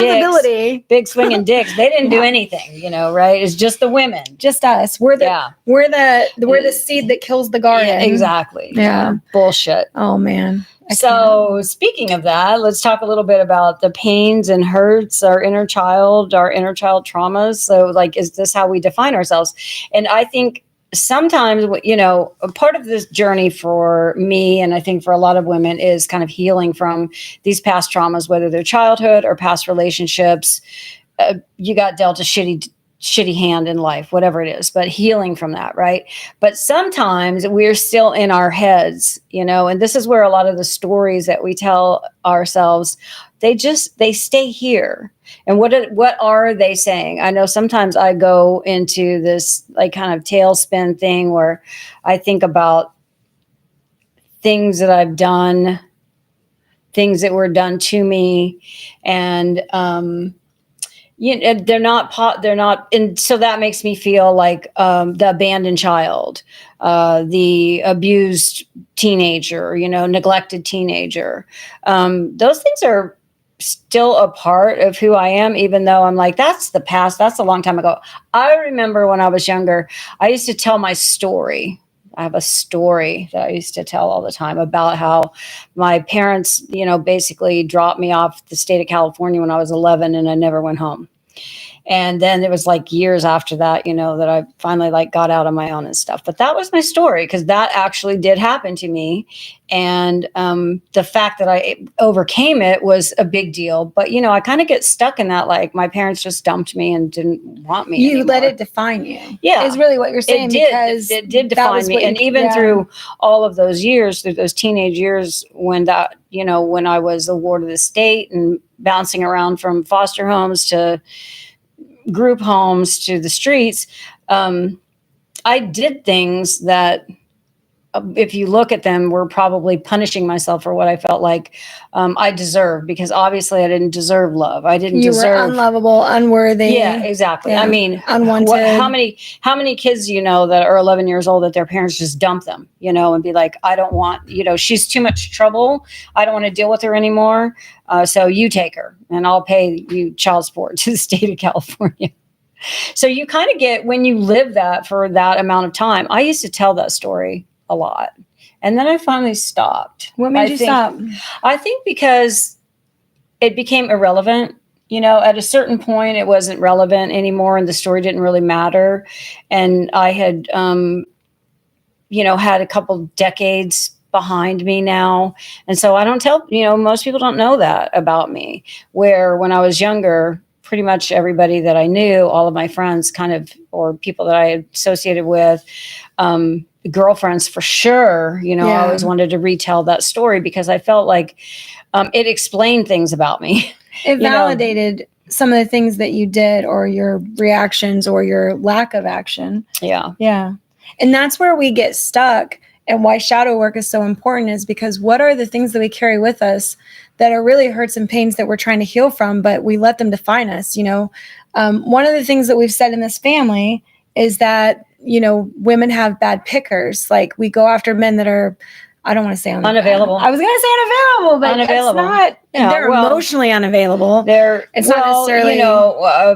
dicks, they didn't do anything, right? It's just the women, just us. We're the seed that kills the garden. Yeah, exactly. Yeah, bullshit. Oh man. So speaking of that, let's talk a little bit about the pains and hurts, our inner child traumas. So, like, is this how we define ourselves? And I think sometimes, a part of this journey for me, and I think for a lot of women, is kind of healing from these past traumas, whether they're childhood or past relationships. You got dealt a shitty hand in life, whatever it is, but healing from that, right? But sometimes we're still in our heads, and this is where a lot of the stories that we tell ourselves, they stay here. And what are they saying? I know sometimes I go into this like kind of tailspin thing where I think about things that I've done, things that were done to me, and they're not, and so that makes me feel like the abandoned child, the abused teenager, neglected teenager. Those things are still a part of who I am, even though I'm like, that's the past. That's a long time ago. I remember when I was younger, I used to tell my story. I have a story that I used to tell all the time about how my parents, basically dropped me off the state of California when I was 11 and I never went home. And then it was like years after that, that I finally like got out on my own and stuff. But that was my story, because that actually did happen to me. And the fact that I overcame it was a big deal. But, I kind of get stuck in that, like my parents just dumped me and didn't want me You anymore. let it define you. Yeah. Is really what you're saying. It did define me. And even through all of those years, through those teenage years when when I was a ward of the state and bouncing around from foster homes to group homes to the streets, I did things that, if you look at them, were probably punishing myself for what I felt like I deserved, because obviously I didn't deserve love. I didn't deserve. You were unlovable, unworthy. Yeah, exactly. Yeah. I mean, unwanted. How many kids do you know that are 11 years old that their parents just dump them, and be like, I don't want, she's too much trouble. I don't want to deal with her anymore. So you take her and I'll pay you child support to the state of California. So you kind of get, when you live that for that amount of time. I used to tell that story a lot. And then I finally stopped. What made you stop? I think because it became irrelevant. At a certain point, it wasn't relevant anymore and the story didn't really matter. And I had, had a couple decades behind me now. And so I don't tell, most people don't know that about me, where when I was younger, pretty much everybody that I knew, all of my friends or people that I associated with, girlfriends for sure, I always wanted to retell that story because I felt like it explained things about me. It validated some of the things that you did, or your reactions, or your lack of action. Yeah. Yeah. And that's where we get stuck, and why shadow work is so important, is because what are the things that we carry with us that are really hurts and pains that we're trying to heal from, but we let them define us. One of the things that we've said in this family is that, women have bad pickers. Like, we go after men that are, I don't want to say unavailable. I was going to say unavailable, but unavailable. It's not. Yeah, they're emotionally unavailable. It's not necessarily.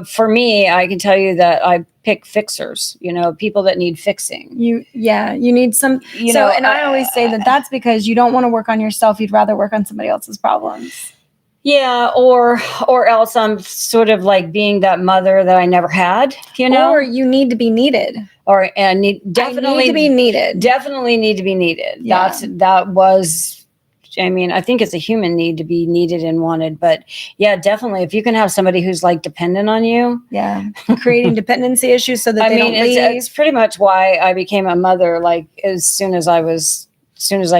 For me, I can tell you that I pick fixers. People that need fixing. You need some. And I always say that that's because you don't want to work on yourself. You'd rather work on somebody else's problems. Yeah, or else I'm sort of like being that mother that I never had, Or you need to be needed. Definitely need to be needed. Definitely need to be needed. Yeah. I think it's a human need to be needed and wanted. But yeah, definitely, if you can have somebody who's like dependent on you. Yeah. Creating dependency issues so that they don't leave. It's pretty much why I became a mother, like as soon as I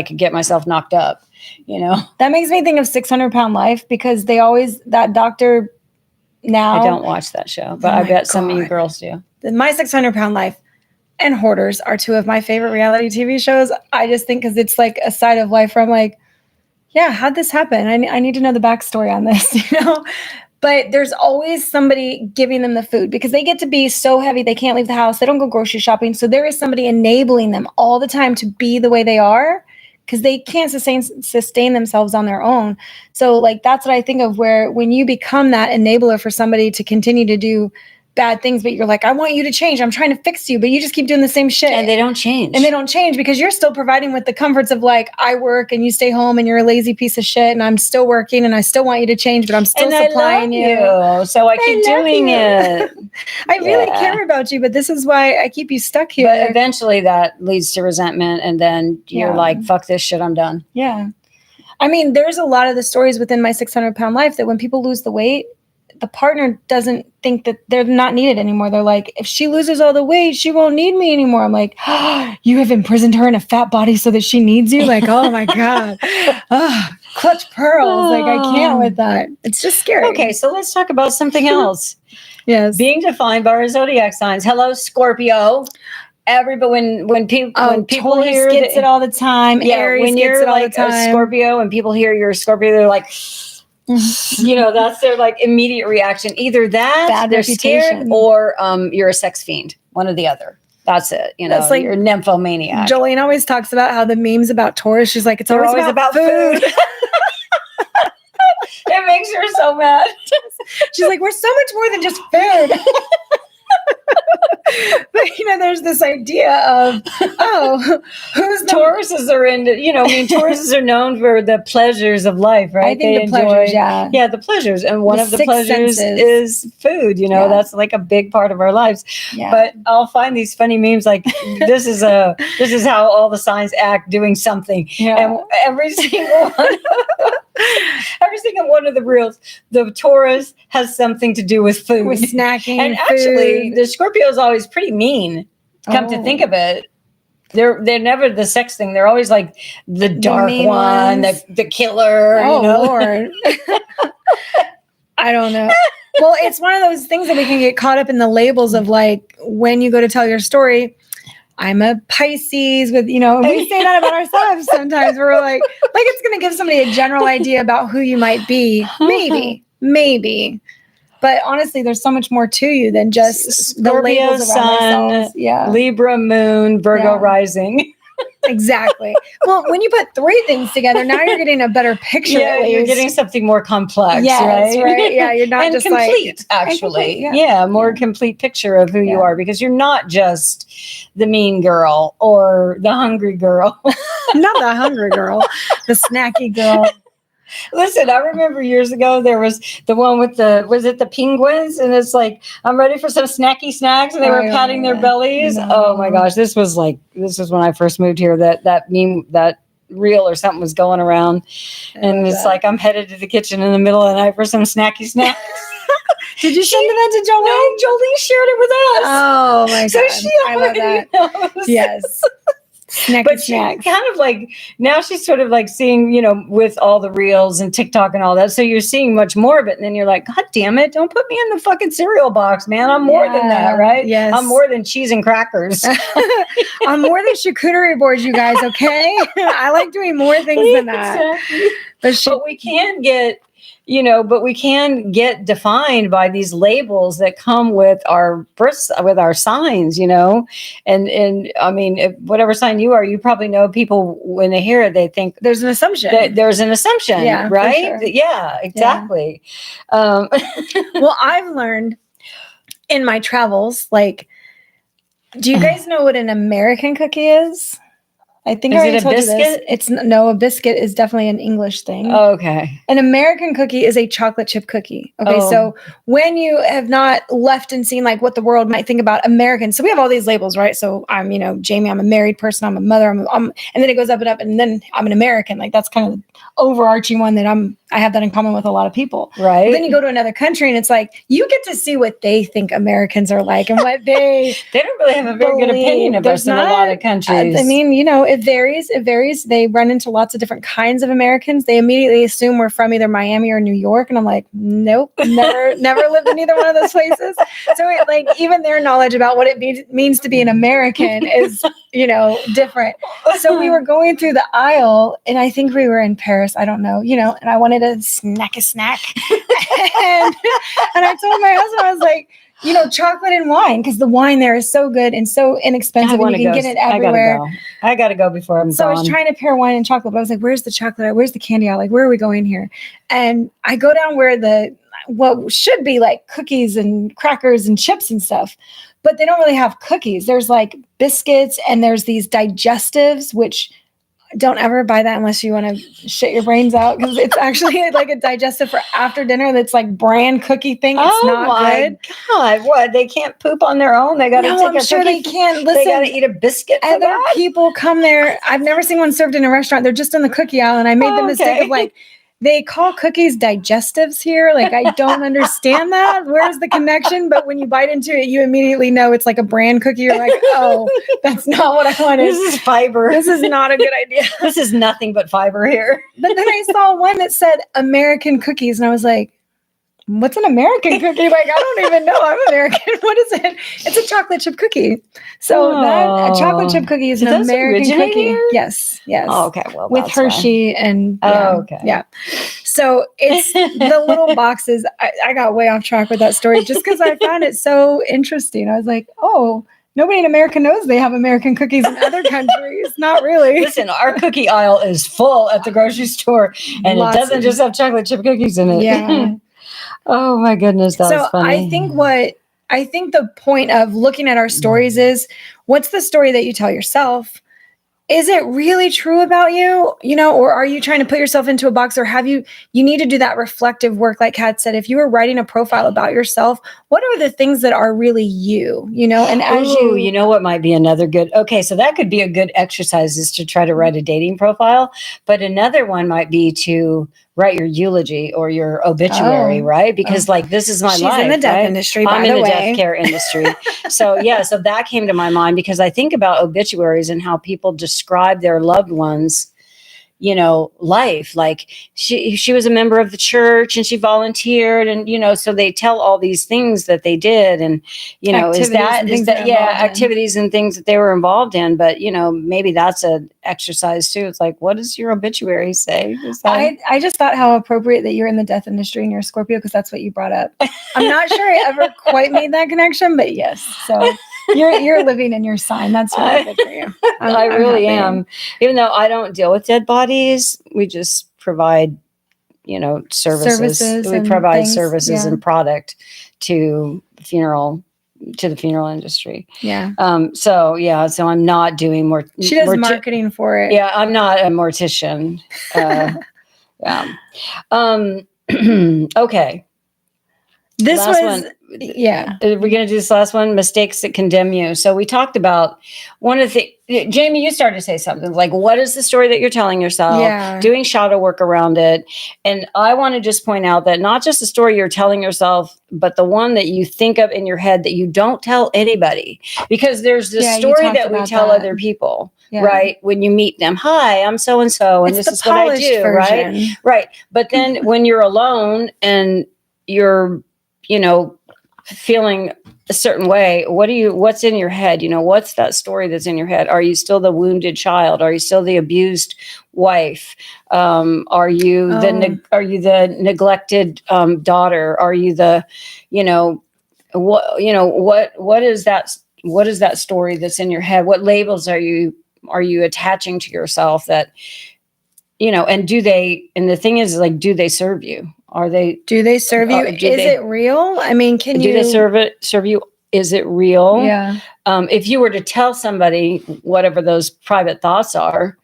could get myself knocked up. That makes me think of 600-Pound Life, because that doctor now. I don't watch that show, but I bet some of you girls do. My 600-Pound Life and Hoarders are two of my favorite reality TV shows. I just think because it's like a side of life where I'm like, yeah, how'd this happen? I need to know the backstory on this, But there's always somebody giving them the food, because they get to be so heavy they can't leave the house. They don't go grocery shopping. So there is somebody enabling them all the time to be the way they are, because they can't sustain themselves on their own. So like, that's what I think of, where when you become that enabler for somebody to continue to do bad things, but you're like, I want you to change. I'm trying to fix you, but you just keep doing the same shit. And they don't change. Because you're still providing with the comforts of like, I work and you stay home and you're a lazy piece of shit, and I'm still working and I still want you to change, but I'm still supplying you. So I keep doing it. I really care about you, but this is why I keep you stuck here. But eventually that leads to resentment, and then you're like, fuck this shit, I'm done. Yeah. I mean, there's a lot of the stories within my 600-Pound Life that when people lose the weight, the partner doesn't think that they're not needed anymore. They're like, if she loses all the weight, she won't need me anymore. I'm like, you have imprisoned her in a fat body so that she needs you? Like, oh my God. Clutch pearls. Like, I can't with that. It's just scary. Okay, so let's talk about something else. Yes. Being defined by our zodiac signs. Hello, Scorpio. Everybody, when people Taurus hear gets it all the time. Yeah, Aries when gets you're it all like the time. a Scorpio and people hear you're a Scorpio, they're like, that's their like immediate reaction. Either that, Bad they're reputation. scared, or you're a sex fiend. One or the other. That's it. That's like, you're a nymphomaniac. Jolene always talks about how the memes about Taurus, she's like, it's always about food. It makes her so mad. She's like, we're so much more than just food. But there's this idea of, who's the Tauruses are into, Tauruses are known for the pleasures of life, right? I think pleasures, yeah. Yeah, the pleasures. And one of the six pleasures senses. is food, that's like a big part of our lives. Yeah. But I'll find these funny memes like this is how all the signs act doing something. Yeah. And every single one of the reels, the Taurus has something to do with food. With snacking. And actually the Scorpio is always pretty mean. Come to think of it. They're never the sex thing. They're always like the dark one, the killer. Oh, Lord. I don't know. Well, it's one of those things that we can get caught up in the labels of like, when you go to tell your story, I'm a Pisces with, we say that about ourselves sometimes. We're like it's going to give somebody a general idea about who you might be. Maybe. But honestly, there's so much more to you than just Scorpio the labels around sun, ourselves. Yeah. Libra moon, Virgo rising. Exactly. Well, when you put 3 things together, now you're getting a better picture. Yeah, you're getting something more complex, yes, right? Yeah, you're not and just complete, actually. Yeah, more complete picture of who you are, because you're not just the mean girl or the hungry girl. Not the hungry girl, the snacky girl. Listen, I remember years ago there was the one with was it the penguins? And it's like, I'm ready for some snacky snacks, and they were patting their bellies. No. Oh my gosh, this was when I first moved here. That meme, that reel or something was going around, and it's like, I'm headed to the kitchen in the middle of the night for some snacky snacks. Did you send that to Jolene? No, Jolene shared it with us. Oh my god, so I love that. Knows. Yes. But she's kind of like, now she's sort of like seeing, with all the reels and TikTok and all that. So you're seeing much more of it. And then you're like, God damn it. Don't put me in the fucking cereal box, man. I'm more than that, right? Yes. I'm more than cheese and crackers. I'm more than charcuterie boards, you guys. Okay. I like doing more things than that. Exactly. But we can get, defined by these labels that come with our births, with our signs, and I mean, if whatever sign you are, you probably know people when they hear it, they think there's an assumption. There's an assumption, yeah, right? Sure. Yeah, exactly. Yeah. Well, I've learned in my travels, like, do you guys know what an American cookie is? I think I already told you this. A biscuit is definitely an English thing. Oh, okay. An American cookie is a chocolate chip cookie. Okay, so when you have not left and seen like what the world might think about Americans, so we have all these labels, right? So I'm, Jamie, I'm a married person, I'm a mother, and then it goes up and up, and then I'm an American. Like that's kind of the overarching one that I have that in common with a lot of people. Right. But then you go to another country, and it's like you get to see what they think Americans are like and what they don't really have a very good opinion of us in a lot of countries. I mean, it varies. They run into lots of different kinds of Americans. They immediately assume we're from either Miami or New York. And I'm like, nope, never lived in either one of those places. So even their knowledge about what it means to be an American is, different. So we were going through the aisle, and I think we were in Paris. I don't know, and I wanted a snack. and I told my husband, I was like, chocolate and wine, because the wine there is so good and so inexpensive, and you can get it everywhere. I gotta go before I'm so gone. I was trying to pair wine and chocolate, but I was like, where's the chocolate? Where's the candy aisle? Like, where are we going here? And I go down where what should be like cookies and crackers and chips and stuff, but they don't really have cookies. There's like biscuits, and there's these digestives, which don't ever buy that unless you want to shit your brains out, because it's actually like a digestive for after dinner that's like brand cookie thing. It's not good. God, what? They can't poop on their own? They got to take I'm a sure cookie? they can't. Listen, they got to eat a biscuit for other that? people come there. I've never seen one served in a restaurant. They're just in the cookie aisle, and I made the mistake of like, they call cookies digestives here. Like, I don't understand that. Where's the connection? But when you bite into it, you immediately know it's like a brand cookie. You're like, oh, that's not what I wanted. This is fiber. This is not a good idea. This is nothing but fiber here. But then I saw one that said American cookies, and I was like, what's an American cookie? Like, I don't even know. I'm American. What is it? It's a chocolate chip cookie. So a chocolate chip cookie is an American cookie. Here? Yes. Oh, okay. Well, with Hershey and okay. Yeah. So it's the little boxes. I got way off track with that story just because I found it so interesting. I was like, oh, nobody in America knows they have American cookies in other countries. Not really. Listen, our cookie aisle is full at the grocery store, and it doesn't just have chocolate chip cookies in it. Yeah. Oh my goodness, that's funny. I think what I think the point of looking at our stories is, what's the story that you tell yourself? Is it really true about you? Or are you trying to put yourself into a box, or you need to do that reflective work? Like Kat said, if you were writing a profile about yourself, what are the things that are really you, and as you know what might be another good, okay, so that could be a good exercise, is to try to write a dating profile. But another one might be to write your eulogy or your obituary, right? Because like, this is my she's life. in the death right? industry, I'm by in the the way. death care industry. So that came to my mind because I think about obituaries and how people describe their loved ones, life. Like she was a member of the church and she volunteered, and so they tell all these things that they did, and activities and things that they were involved in. But maybe that's an exercise too. It's like, what does your obituary say? I just thought how appropriate that you're in the death industry and you're a Scorpio, because that's what you brought up. I'm not sure I ever quite made that connection, but yes. So you're living in your sign. That's really good for you. I really am. Even though I don't deal with dead bodies, we just provide, services. We provide services and product to the funeral industry. Yeah. So I'm not doing more. She does marketing for it. Yeah, I'm not a mortician. Yeah. Okay. This last was one. Yeah. We're going to do this last one, mistakes that condemn you. So we talked about one of the, Jamie, you started to say something like, what is the story that you're telling yourself? Yeah. Doing shadow work around it. And I want to just point out that not just the story you're telling yourself, but the one that you think of in your head that you don't tell anybody, because there's this story that we tell other people. Yeah. Right. When you meet them, hi, I'm so-and-so, and this is what I do. Version. Right. Right. But then when you're alone and you're, feeling a certain way, what's in your head? What's that story that's in your head? Are you still the wounded child? Are you still the abused wife? Are you the neglected daughter? Are you the, what is that story that's in your head? What labels are you attaching to yourself that, and and the thing is, like, do they serve you? Do they serve you? It real? I mean, do they serve you? Is it real? Yeah. If you were to tell somebody whatever those private thoughts are,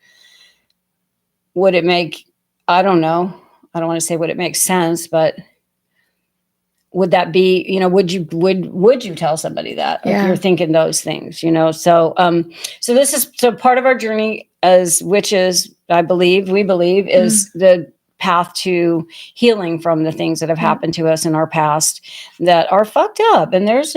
would it make, I don't know. I don't want to say would it make sense, but would that be, would you tell somebody that if you're thinking those things, So this is part of our journey as witches, we believe is the path to healing from the things that have happened to us in our past that are fucked up. And there's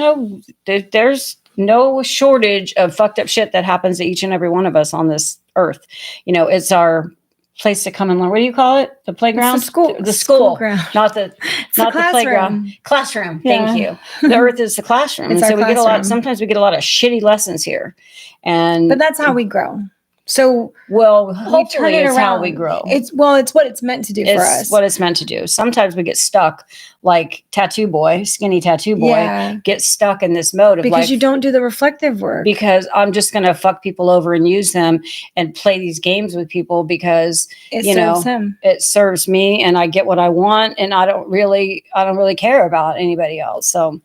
no shortage of fucked up shit that happens to each and every one of us on this earth. It's our place to come and learn. What do you call it? The playground? The school ground. Not the playground. Classroom. Yeah. Thank you. The earth is the classroom. And so we get sometimes we get a lot of shitty lessons here. But that's how we grow. So hopefully it's how we grow. It's what it's meant to do for us. It's what it's meant to do. Sometimes we get stuck, like skinny tattoo boy, gets stuck in this mode of because you don't do the reflective work. Because I'm just going to fuck people over and use them and play these games with people because it serves me and I get what I want and I don't really care about anybody else. So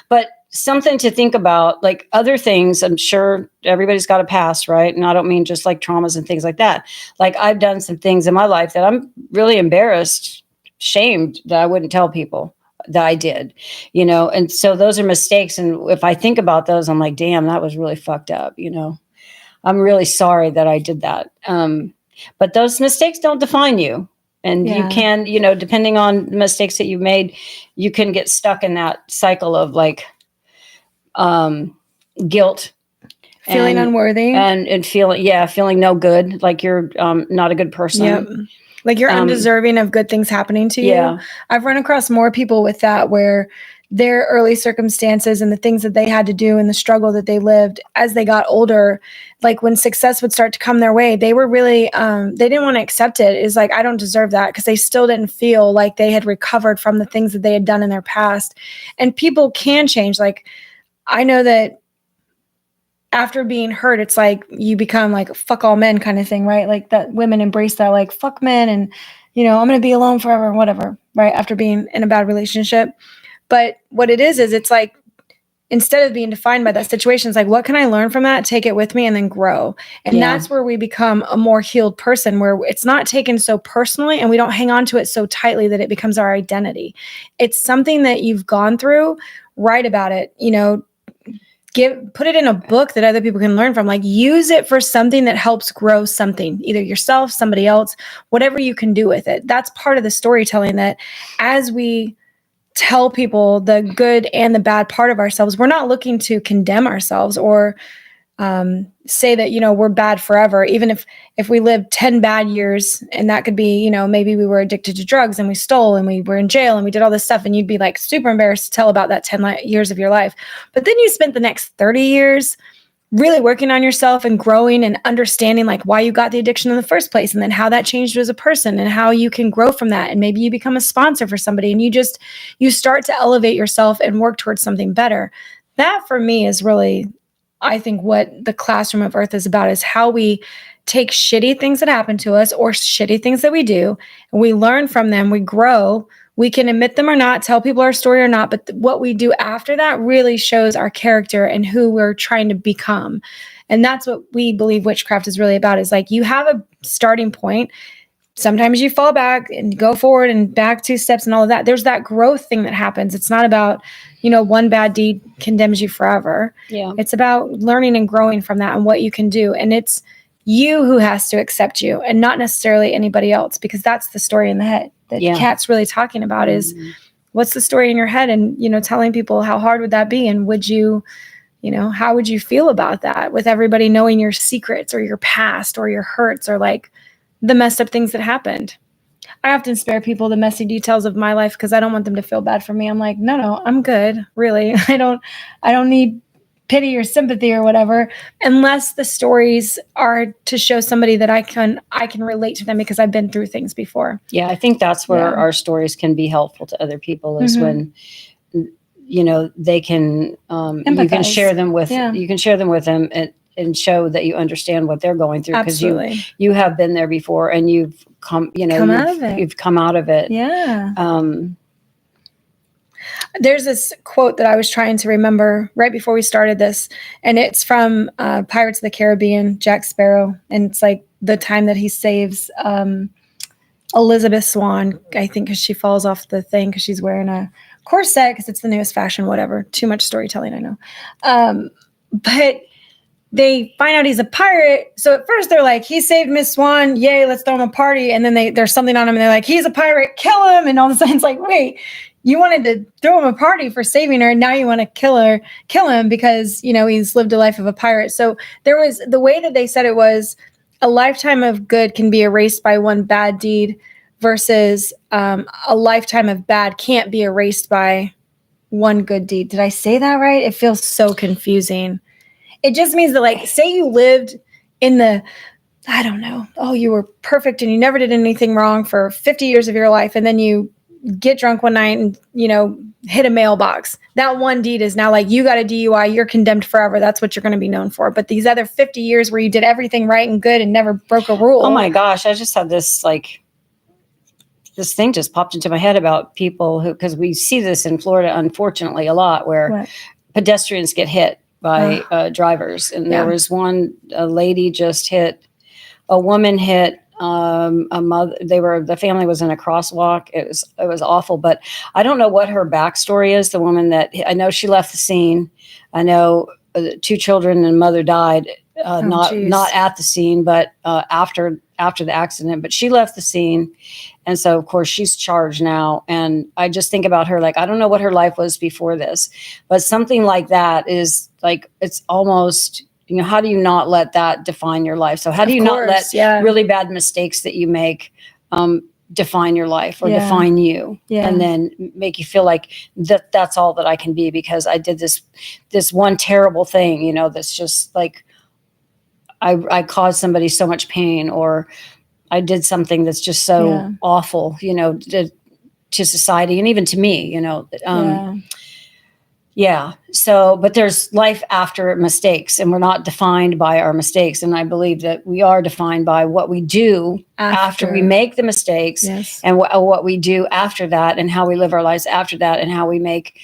but something to think about, like other things. I'm sure everybody's got a past, right? And I don't mean just like traumas and things like that. Like I've done some things in my life that I'm really embarrassed, shamed that I wouldn't tell people that I did, and so those are mistakes. And if I think about those, I'm like, damn, that was really fucked up. I'm really sorry that I did that. But those mistakes don't define you. And you can, depending on the mistakes that you've made, you can get stuck in that cycle of like, guilt, feeling unworthy and feeling no good, like you're not a good person. Yep. Like you're undeserving of good things happening to you. Yeah. I've run across more people with that, where their early circumstances and the things that they had to do and the struggle that they lived as they got older, like when success would start to come their way, they were really, they didn't want to accept it. It's like, I don't deserve that, because they still didn't feel like they had recovered from the things that they had done in their past. And people can change. Like, I know that after being hurt, it's like you become like fuck all men kind of thing, right? Like that women embrace that, like fuck men and, I'm going to be alone forever, whatever, right? After being in a bad relationship. But what it is it's like, instead of being defined by that situation, it's like, what can I learn from that? Take it with me and then grow. And that's where we become a more healed person, where it's not taken so personally and we don't hang on to it so tightly that it becomes our identity. It's something that you've gone through, write about it, put it in a book that other people can learn from. Like, use it for something that helps grow something, either yourself, somebody else, whatever you can do with it. That's part of the storytelling, that as we tell people the good and the bad part of ourselves, we're not looking to condemn ourselves or say that, we're bad forever. Even if we lived 10 bad years, and that could be, maybe we were addicted to drugs and we stole and we were in jail and we did all this stuff, and you'd be like super embarrassed to tell about that 10 years of your life. But then you spent the next 30 years really working on yourself and growing and understanding like why you got the addiction in the first place, and then how that changed you as a person and how you can grow from that. And maybe you become a sponsor for somebody and you start to elevate yourself and work towards something better. That for me is really, I think, what the Classroom of Earth is about, is how we take shitty things that happen to us or shitty things that we do, and we learn from them, we grow. We can admit them or not, tell people our story or not, but what we do after that really shows our character and who we're trying to become. And that's what we believe witchcraft is really about, is like, you have a starting point. Sometimes you fall back and go forward and back 2 steps and all of that. There's that growth thing that happens. It's not about, one bad deed condemns you forever. Yeah. It's about learning and growing from that and what you can do. And it's you who has to accept you and not necessarily anybody else, because that's the story in the head that Kat's really talking about, is what's the story in your head, and, telling people how hard would that be? And would you, how would you feel about that with everybody knowing your secrets or your past or your hurts or like the messed up things that happened? I often spare people the messy details of my life because I don't want them to feel bad for me. I'm like, no, I'm good. Really. I don't need pity or sympathy or whatever, unless the stories are to show somebody that I can relate to them because I've been through things before. Yeah, I think that's where our stories can be helpful to other people, is when they can you can share them with them and show that you understand what they're going through, because you have been there before and you've come out of it. Yeah. There's this quote that I was trying to remember right before we started this, and it's from Pirates of the Caribbean, Jack Sparrow, and it's like the time that he saves Elizabeth Swann, I think, because she falls off the thing because she's wearing a corset because it's the newest fashion, whatever. Too much storytelling, I know. But they find out he's a pirate. So at first they're like, he saved Miss Swan. Yay, let's throw him a party. And then there's something on him and they're like, he's a pirate, kill him. And all of a sudden it's like, wait, you wanted to throw him a party for saving her, and now you want to kill him because, he's lived a life of a pirate. So there was, the way that they said it was, a lifetime of good can be erased by one bad deed, versus a lifetime of bad can't be erased by one good deed. Did I say that right? It feels so confusing. It just means that, like, say you lived in I don't know, you were perfect and you never did anything wrong for 50 years of your life, and then you get drunk one night and, hit a mailbox. That one deed is now like, you got a DUI, you're condemned forever. That's what you're going to be known for. But these other 50 years where you did everything right and good and never broke a rule. Oh my gosh, I just had this this thing just popped into my head about people who, because we see this in Florida, unfortunately, a lot, where pedestrians get hit by drivers. And there was a lady just hit, a woman hit a mother. The family was in a crosswalk. It was awful, but I don't know what her backstory is. The woman I know, she left the scene. I know 2 children and mother died, not at the scene, but after the accident, but she left the scene. And so of course she's charged now. And I just think about her, like, I don't know what her life was before this, but something like that is like, it's almost, how do you not let that define your life? So how do you not let really bad mistakes that you make define your life or define you, and then make you feel like that's all that I can be because I did this one terrible thing, that's just like, I caused somebody so much pain, or I did something that's just so awful, to society and even to me, Yeah. So, but there's life after mistakes, and we're not defined by our mistakes. And I believe that we are defined by what we do after we make the mistakes, Yes. and what we do after that, and how we live our lives after that, and how we make,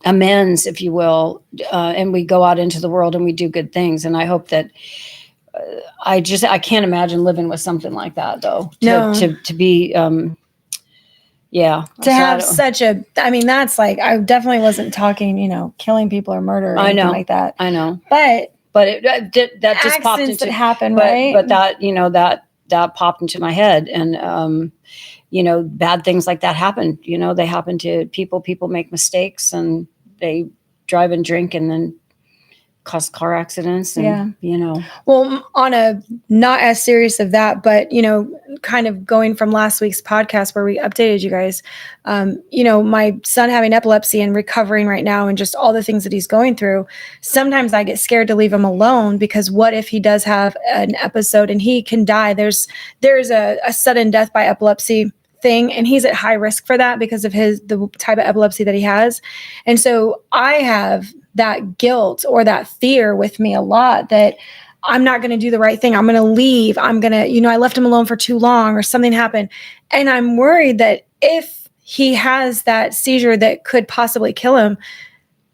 amends, if you will, and we go out into the world and we do good things. And I hope that I can't imagine living with something like that, though. No. To be. Yeah. To have such a, I mean, that's like, I definitely wasn't talking, killing people or murder or anything like that. I know. But that just popped into that happen, right? But that popped into my head, and bad things like that happen. They happen to people. People make mistakes, and they drive and drink, and then cause car accidents. And, Well, on a not as serious of that, but, kind of going from last week's podcast where we updated you guys, my son having epilepsy and recovering right now and just all the things that he's going through. Sometimes I get scared to leave him alone, because what if he does have an episode and he can die? There's a sudden death by epilepsy thing, and he's at high risk for that because of the type of epilepsy that he has. And so I have that guilt or that fear with me a lot, that I'm not going to do the right thing. I'm going to leave. I'm going to, I left him alone for too long, or something happened. And I'm worried that if he has that seizure that could possibly kill him,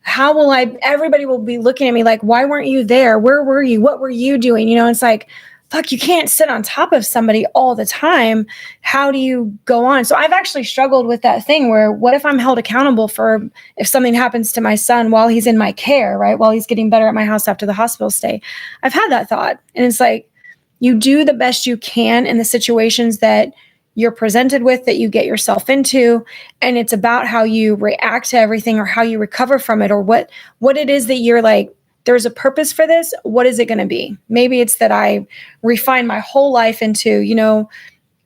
how will everybody will be looking at me like, why weren't you there? Where were you? What were you doing? It's like, fuck, you can't sit on top of somebody all the time. How do you go on? So I've actually struggled with that thing where, what if I'm held accountable for if something happens to my son while he's in my care, right? While he's getting better at my house after the hospital stay. I've had that thought. And it's like, you do the best you can in the situations that you're presented with, that you get yourself into. And it's about how you react to everything, or how you recover from it, or what it is that you're like, there's a purpose for this. What is it going to be? Maybe it's that I refine my whole life into,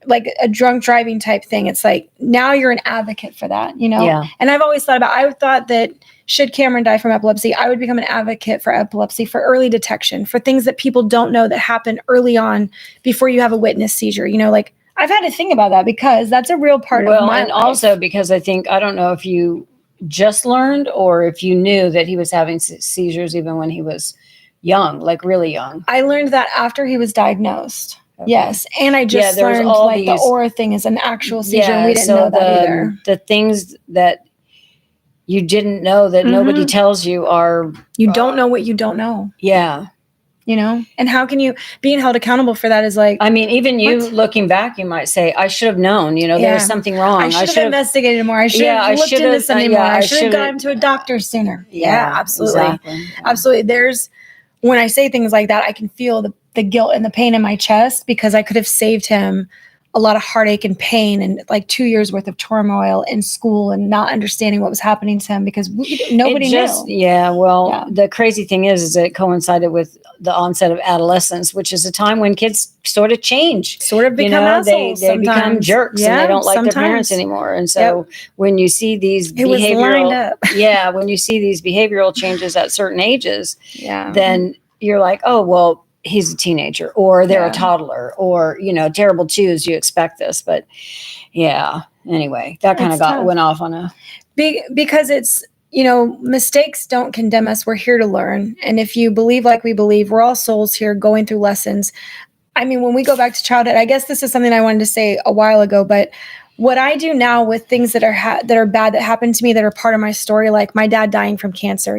like a drunk driving type thing. It's like, now you're an advocate for that, Yeah. And I've always thought that should Cameron die from epilepsy, I would become an advocate for epilepsy, for early detection, for things that people don't know that happen early on before you have a witness seizure. Like, I've had to think about that, because that's a real part of my life. Also because I don't know if you just learned, or if you knew that he was having seizures even when he was young, like really young. I learned that after he was diagnosed. Okay. Yes. And I just learned the aura thing is an actual seizure. And we didn't know that either. The things that you didn't know, that nobody tells you, are... You don't know what you don't know. Yeah. And how can you, being held accountable for that is like... I mean, even you looking back, you might say, I should have known, there was something wrong. I should have investigated more. I should have looked into something more. I should have gone to a doctor sooner. Yeah, absolutely. Exactly. Yeah. Absolutely. When I say things like that, I can feel the guilt and the pain in my chest, because I could have saved him a lot of heartache and pain, and like 2 years worth of turmoil in school, and not understanding what was happening to him, because nobody knew. Yeah. Well, the crazy thing is that it coincided with the onset of adolescence, which is a time when kids sort of change, sort of become assholes. They become jerks, and they don't like their parents anymore. And so when you see these when you see these behavioral changes at certain ages, then you're like, oh, well, he's a teenager, or they're a toddler, or, terrible twos. You expect this, but anyway, that kind of went off on a because it's, mistakes don't condemn us. We're here to learn. And if you believe like we believe, we're all souls here going through lessons. I mean, when we go back to childhood, I guess this is something I wanted to say a while ago, but what I do now with things that are bad that happened to me, that are part of my story, like my dad dying from cancer,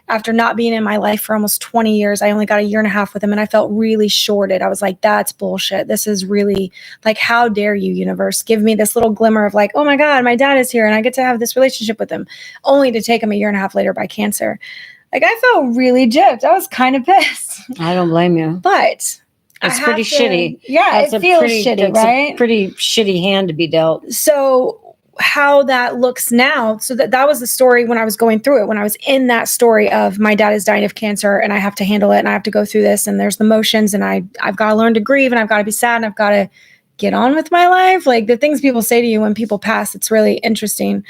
after not being in my life for almost 20 years, I only got 1.5 years with him, and I felt really shorted. I was like, that's bullshit. This is really like, how dare you, universe, give me this little glimmer of like, oh my God, my dad is here and I get to have this relationship with him, only to take him 1.5 years later by cancer. Like, I felt really gypped. I was kind of pissed. I don't blame you. But it's pretty shitty. Yeah, it feels shitty, right? A pretty shitty hand to be dealt. So how that looks now, so that was the story when I was going through it, when I was in that story of my dad is dying of cancer and I have to handle it and I have to go through this, and there's the motions, and I've got to learn to grieve, and I've got to be sad, and I've got to get on with my life. Like, the things people say to you when people pass, it's really interesting.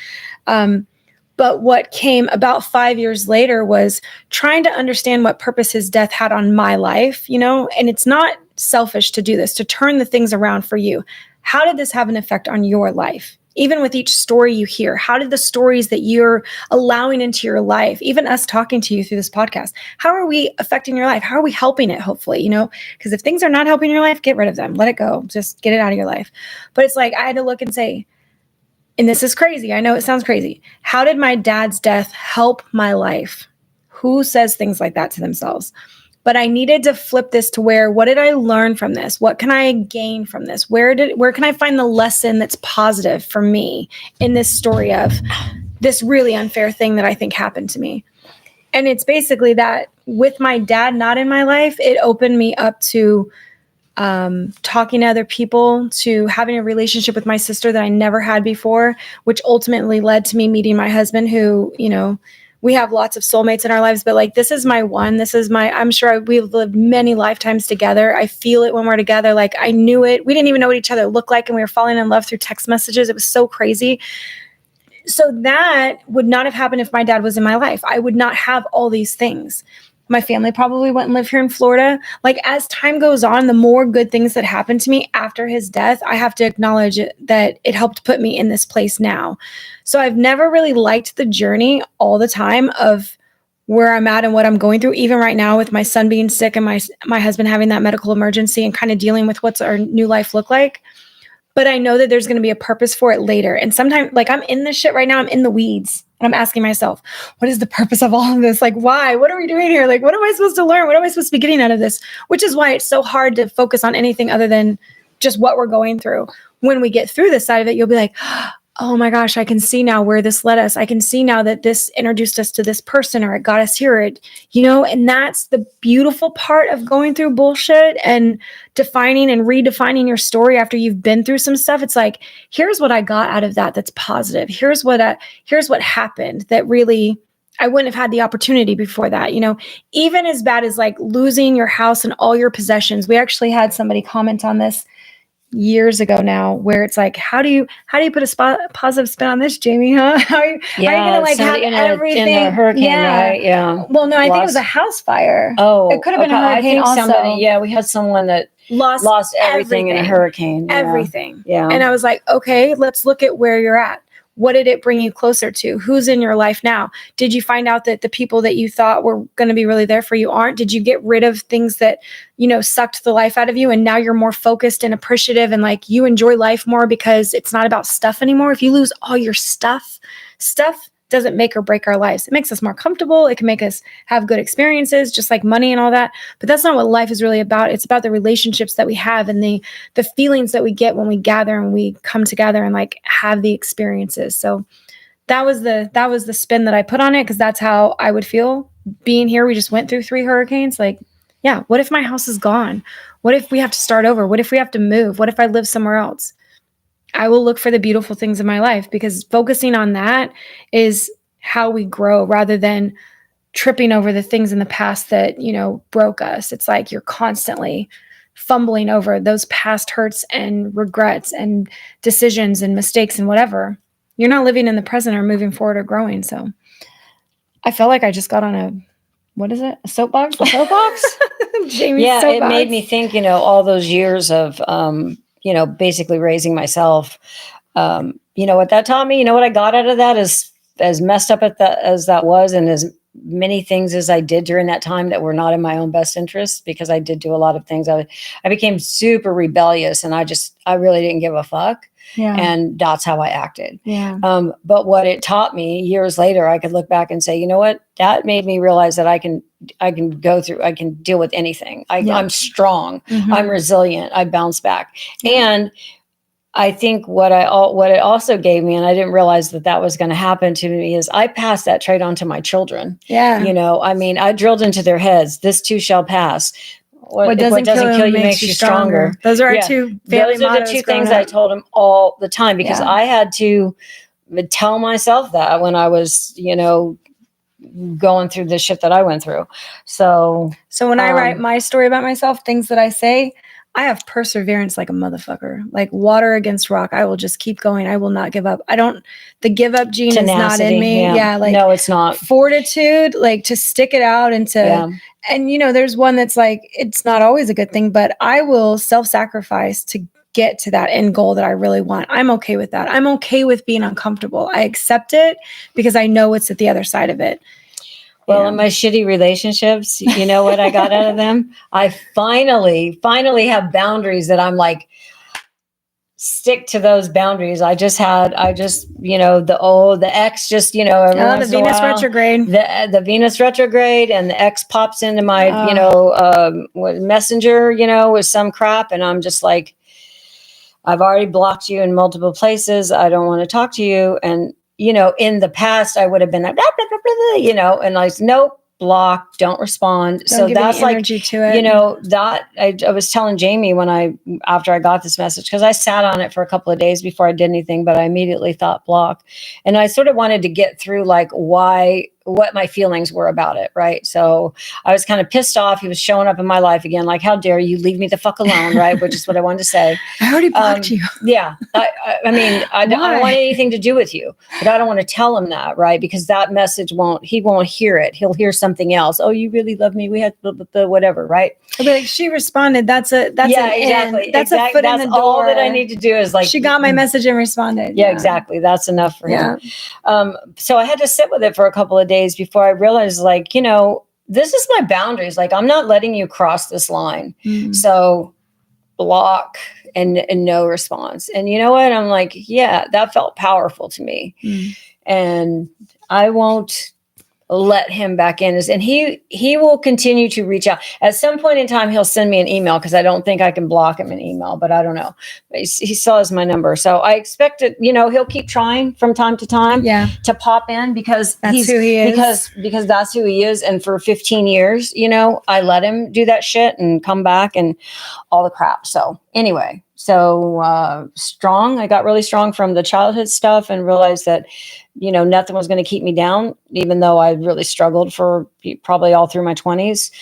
But what came about 5 years later was trying to understand what purpose his death had on my life, and it's not selfish to do this, to turn the things around for you. How did this have an effect on your life? even with each story you hear, how did the stories that you're allowing into your life, even us talking to you through this podcast, how are we affecting your life? How are we helping it, hopefully, because if things are not helping your life, get rid of them, let it go, just get it out of your life. But it's like, I had to look and say, and this is crazy, I know it sounds crazy, how did my dad's death help my life? Who says things like that to themselves? But I needed to flip this to where, what did I learn from this? What can I gain from this? Where can I find the lesson that's positive for me in this story of this really unfair thing that I think happened to me? And it's basically that with my dad not in my life, it opened me up to talking to other people, to having a relationship with my sister that I never had before, which ultimately led to me meeting my husband, who, we have lots of soulmates in our lives, but like, this is my one. I'm sure we've lived many lifetimes together. I feel it when we're together. Like, I knew it. We didn't even know what each other looked like, and we were falling in love through text messages. It was so crazy. So that would not have happened if my dad was in my life. I would not have all these things. My family probably went and lived here in Florida. Like, as time goes on, the more good things that happened to me after his death, I have to acknowledge that it helped put me in this place now. So I've never really liked the journey all the time of where I'm at and what I'm going through, even right now with my son being sick and my husband having that medical emergency and kind of dealing with what's our new life look like. But I know that there's going to be a purpose for it later. And sometimes, like, I'm in this shit right now, I'm in the weeds. And I'm asking myself, what is the purpose of all of this? Like, why? What are we doing here? Like, what am I supposed to learn? What am I supposed to be getting out of this? Which is why it's so hard to focus on anything other than just what we're going through. When we get through this side of it, you'll be like, oh my gosh, I can see now where this led us. I can see now that this introduced us to this person, or it got us here. And that's the beautiful part of going through bullshit and defining and redefining your story after you've been through some stuff. It's like, here's what I got out of that's positive. Here's what happened that really, I wouldn't have had the opportunity before that. Even as bad as like losing your house and all your possessions. We actually had somebody comment on this years ago now, where it's like, how do you put a positive spin on this, Jamie? Huh? How are you gonna like have everything in a hurricane, right? Yeah. Well, no, I think it was a house fire. Oh, it could have been a hurricane. We had someone that lost everything in a hurricane. Everything. Yeah. And I was like, okay, let's look at where you're at. What did it bring you closer to? Who's in your life now? Did you find out that the people that you thought were going to be really there for you aren't? Did you get rid of things that, sucked the life out of you? And now you're more focused and appreciative and like you enjoy life more because it's not about stuff anymore. If you lose all your stuff doesn't make or break our lives. It makes us more comfortable. It can make us have good experiences, just like money and all that. But that's not what life is really about. It's about the relationships that we have and the feelings that we get when we gather and we come together and like have the experiences. So that was the spin that I put on it, because that's how I would feel being here. We just went through 3 hurricanes. Like, yeah, what if my house is gone? What if we have to start over? What if we have to move? What if I live somewhere else? I will look for the beautiful things in my life, because focusing on that is how we grow, rather than tripping over the things in the past that, broke us. It's like you're constantly fumbling over those past hurts and regrets and decisions and mistakes and whatever. You're not living in the present or moving forward or growing. So I felt like I just got on a soapbox? A soapbox? Jamie's soapbox. It made me think, all those years of, basically raising myself. What that taught me, what I got out of that is, as messed up as that was, and as many things as I did during that time that were not in my own best interest, because I did do a lot of things. I became super rebellious, and I really didn't give a fuck. Yeah. And that's how I acted. Yeah. But what it taught me years later, I could look back and say, you know what, that made me realize that I can deal with anything. I'm strong. Mm-hmm. I'm resilient. I bounce back. And I think what it also gave me, and I didn't realize that was going to happen to me, is I passed that trait on to my children. Yeah. I drilled into their heads, this too shall pass. What doesn't kill you makes you stronger. Those are our two family mottos. Those are the two things I told them all the time, because I had to tell myself that when I was, going through the shit that I went through. So when I write my story about myself, things that I say, I have perseverance like a motherfucker, like water against rock. I will just keep going. I will not give up. The give up gene tenacity, is not in me. Yeah. No, it's not. Fortitude, like to stick it out and and there's one that's like, it's not always a good thing, but I will self-sacrifice to get to that end goal that I really want. I'm okay with that. I'm okay with being uncomfortable. I accept it because I know what's at the other side of it. Well, in my shitty relationships, you know what I got out of them? I finally have boundaries that I'm like, stick to those boundaries. I just, the ex just, every once the in a Venus while, retrograde. the Venus retrograde, and the ex pops into my, messenger, with some crap. And I'm just like, I've already blocked you in multiple places. I don't want to talk to you. And, in the past, I would have been like, blah, blah, blah, blah, and like, nope, block, don't respond. Don't so give that's any energy like, to it. that I was telling Jamie after I got this message, because I sat on it for a couple of days before I did anything, but I immediately thought block. And I sort of wanted to get through like what my feelings were about it. Right. So I was kind of pissed off. He was showing up in my life again. Like, how dare you leave me the fuck alone? Right. Which is what I wanted to say. I already blocked you. Yeah. I don't want anything to do with you, but I don't want to tell him that. Right. Because that message he won't hear it. He'll hear something else. Oh, you really love me. We had the whatever. Right. I'll be like, she responded. That's exactly. That's a foot in the door. All that I need to do is like, she got my message and responded. Yeah, exactly. That's enough for him. So I had to sit with it for a couple of days before I realized, like, this is my boundaries. Like, I'm not letting you cross this line. So block and no response. And you know what? I'm like, yeah, that felt powerful to me. And I won't let him back in. And he will continue to reach out. At some point in time, he'll send me an email, because I don't think I can block him in email, but I don't know. He still has my number. So I expect it, he'll keep trying from time to time to pop in, because that's who he is. Because that's who he is. And for 15 years, I let him do that shit and come back and all the crap. So anyway, strong. I got really strong from the childhood stuff and realized that, nothing was going to keep me down, even though I really struggled for probably all through my 20s,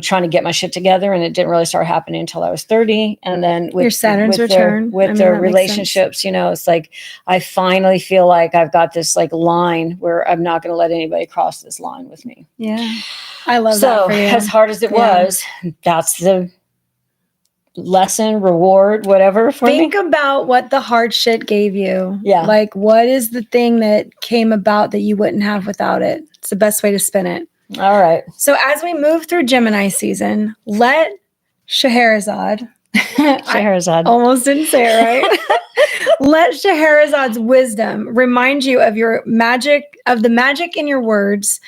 trying to get my shit together. And it didn't really start happening until I was 30. And then with your Saturn's return, with their relationships, it's like, I finally feel like I've got this like line where I'm not going to let anybody cross this line with me. Yeah. I love that for you. As hard as it was, that's the lesson, reward, whatever for me. Think about what the hard shit gave you. Yeah. Like, what is the thing that came about that you wouldn't have without it? It's the best way to spin it. All right. So as we move through Gemini season, let Scheherazade. Scheherazade. I almost didn't say it right. Let Scheherazade's wisdom remind you of the magic in your words,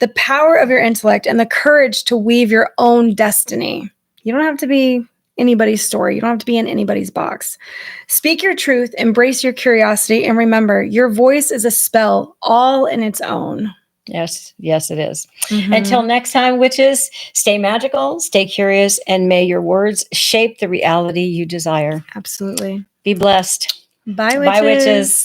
the power of your intellect, and the courage to weave your own destiny. You don't have to be anybody's story. You don't have to be in anybody's box. Speak your truth, embrace your curiosity, and remember, your voice is a spell all in its own. Yes, it is. Until next time, witches, stay magical, stay curious, and may your words shape the reality you desire. Absolutely. Be blessed. Bye, witches. Bye, witches.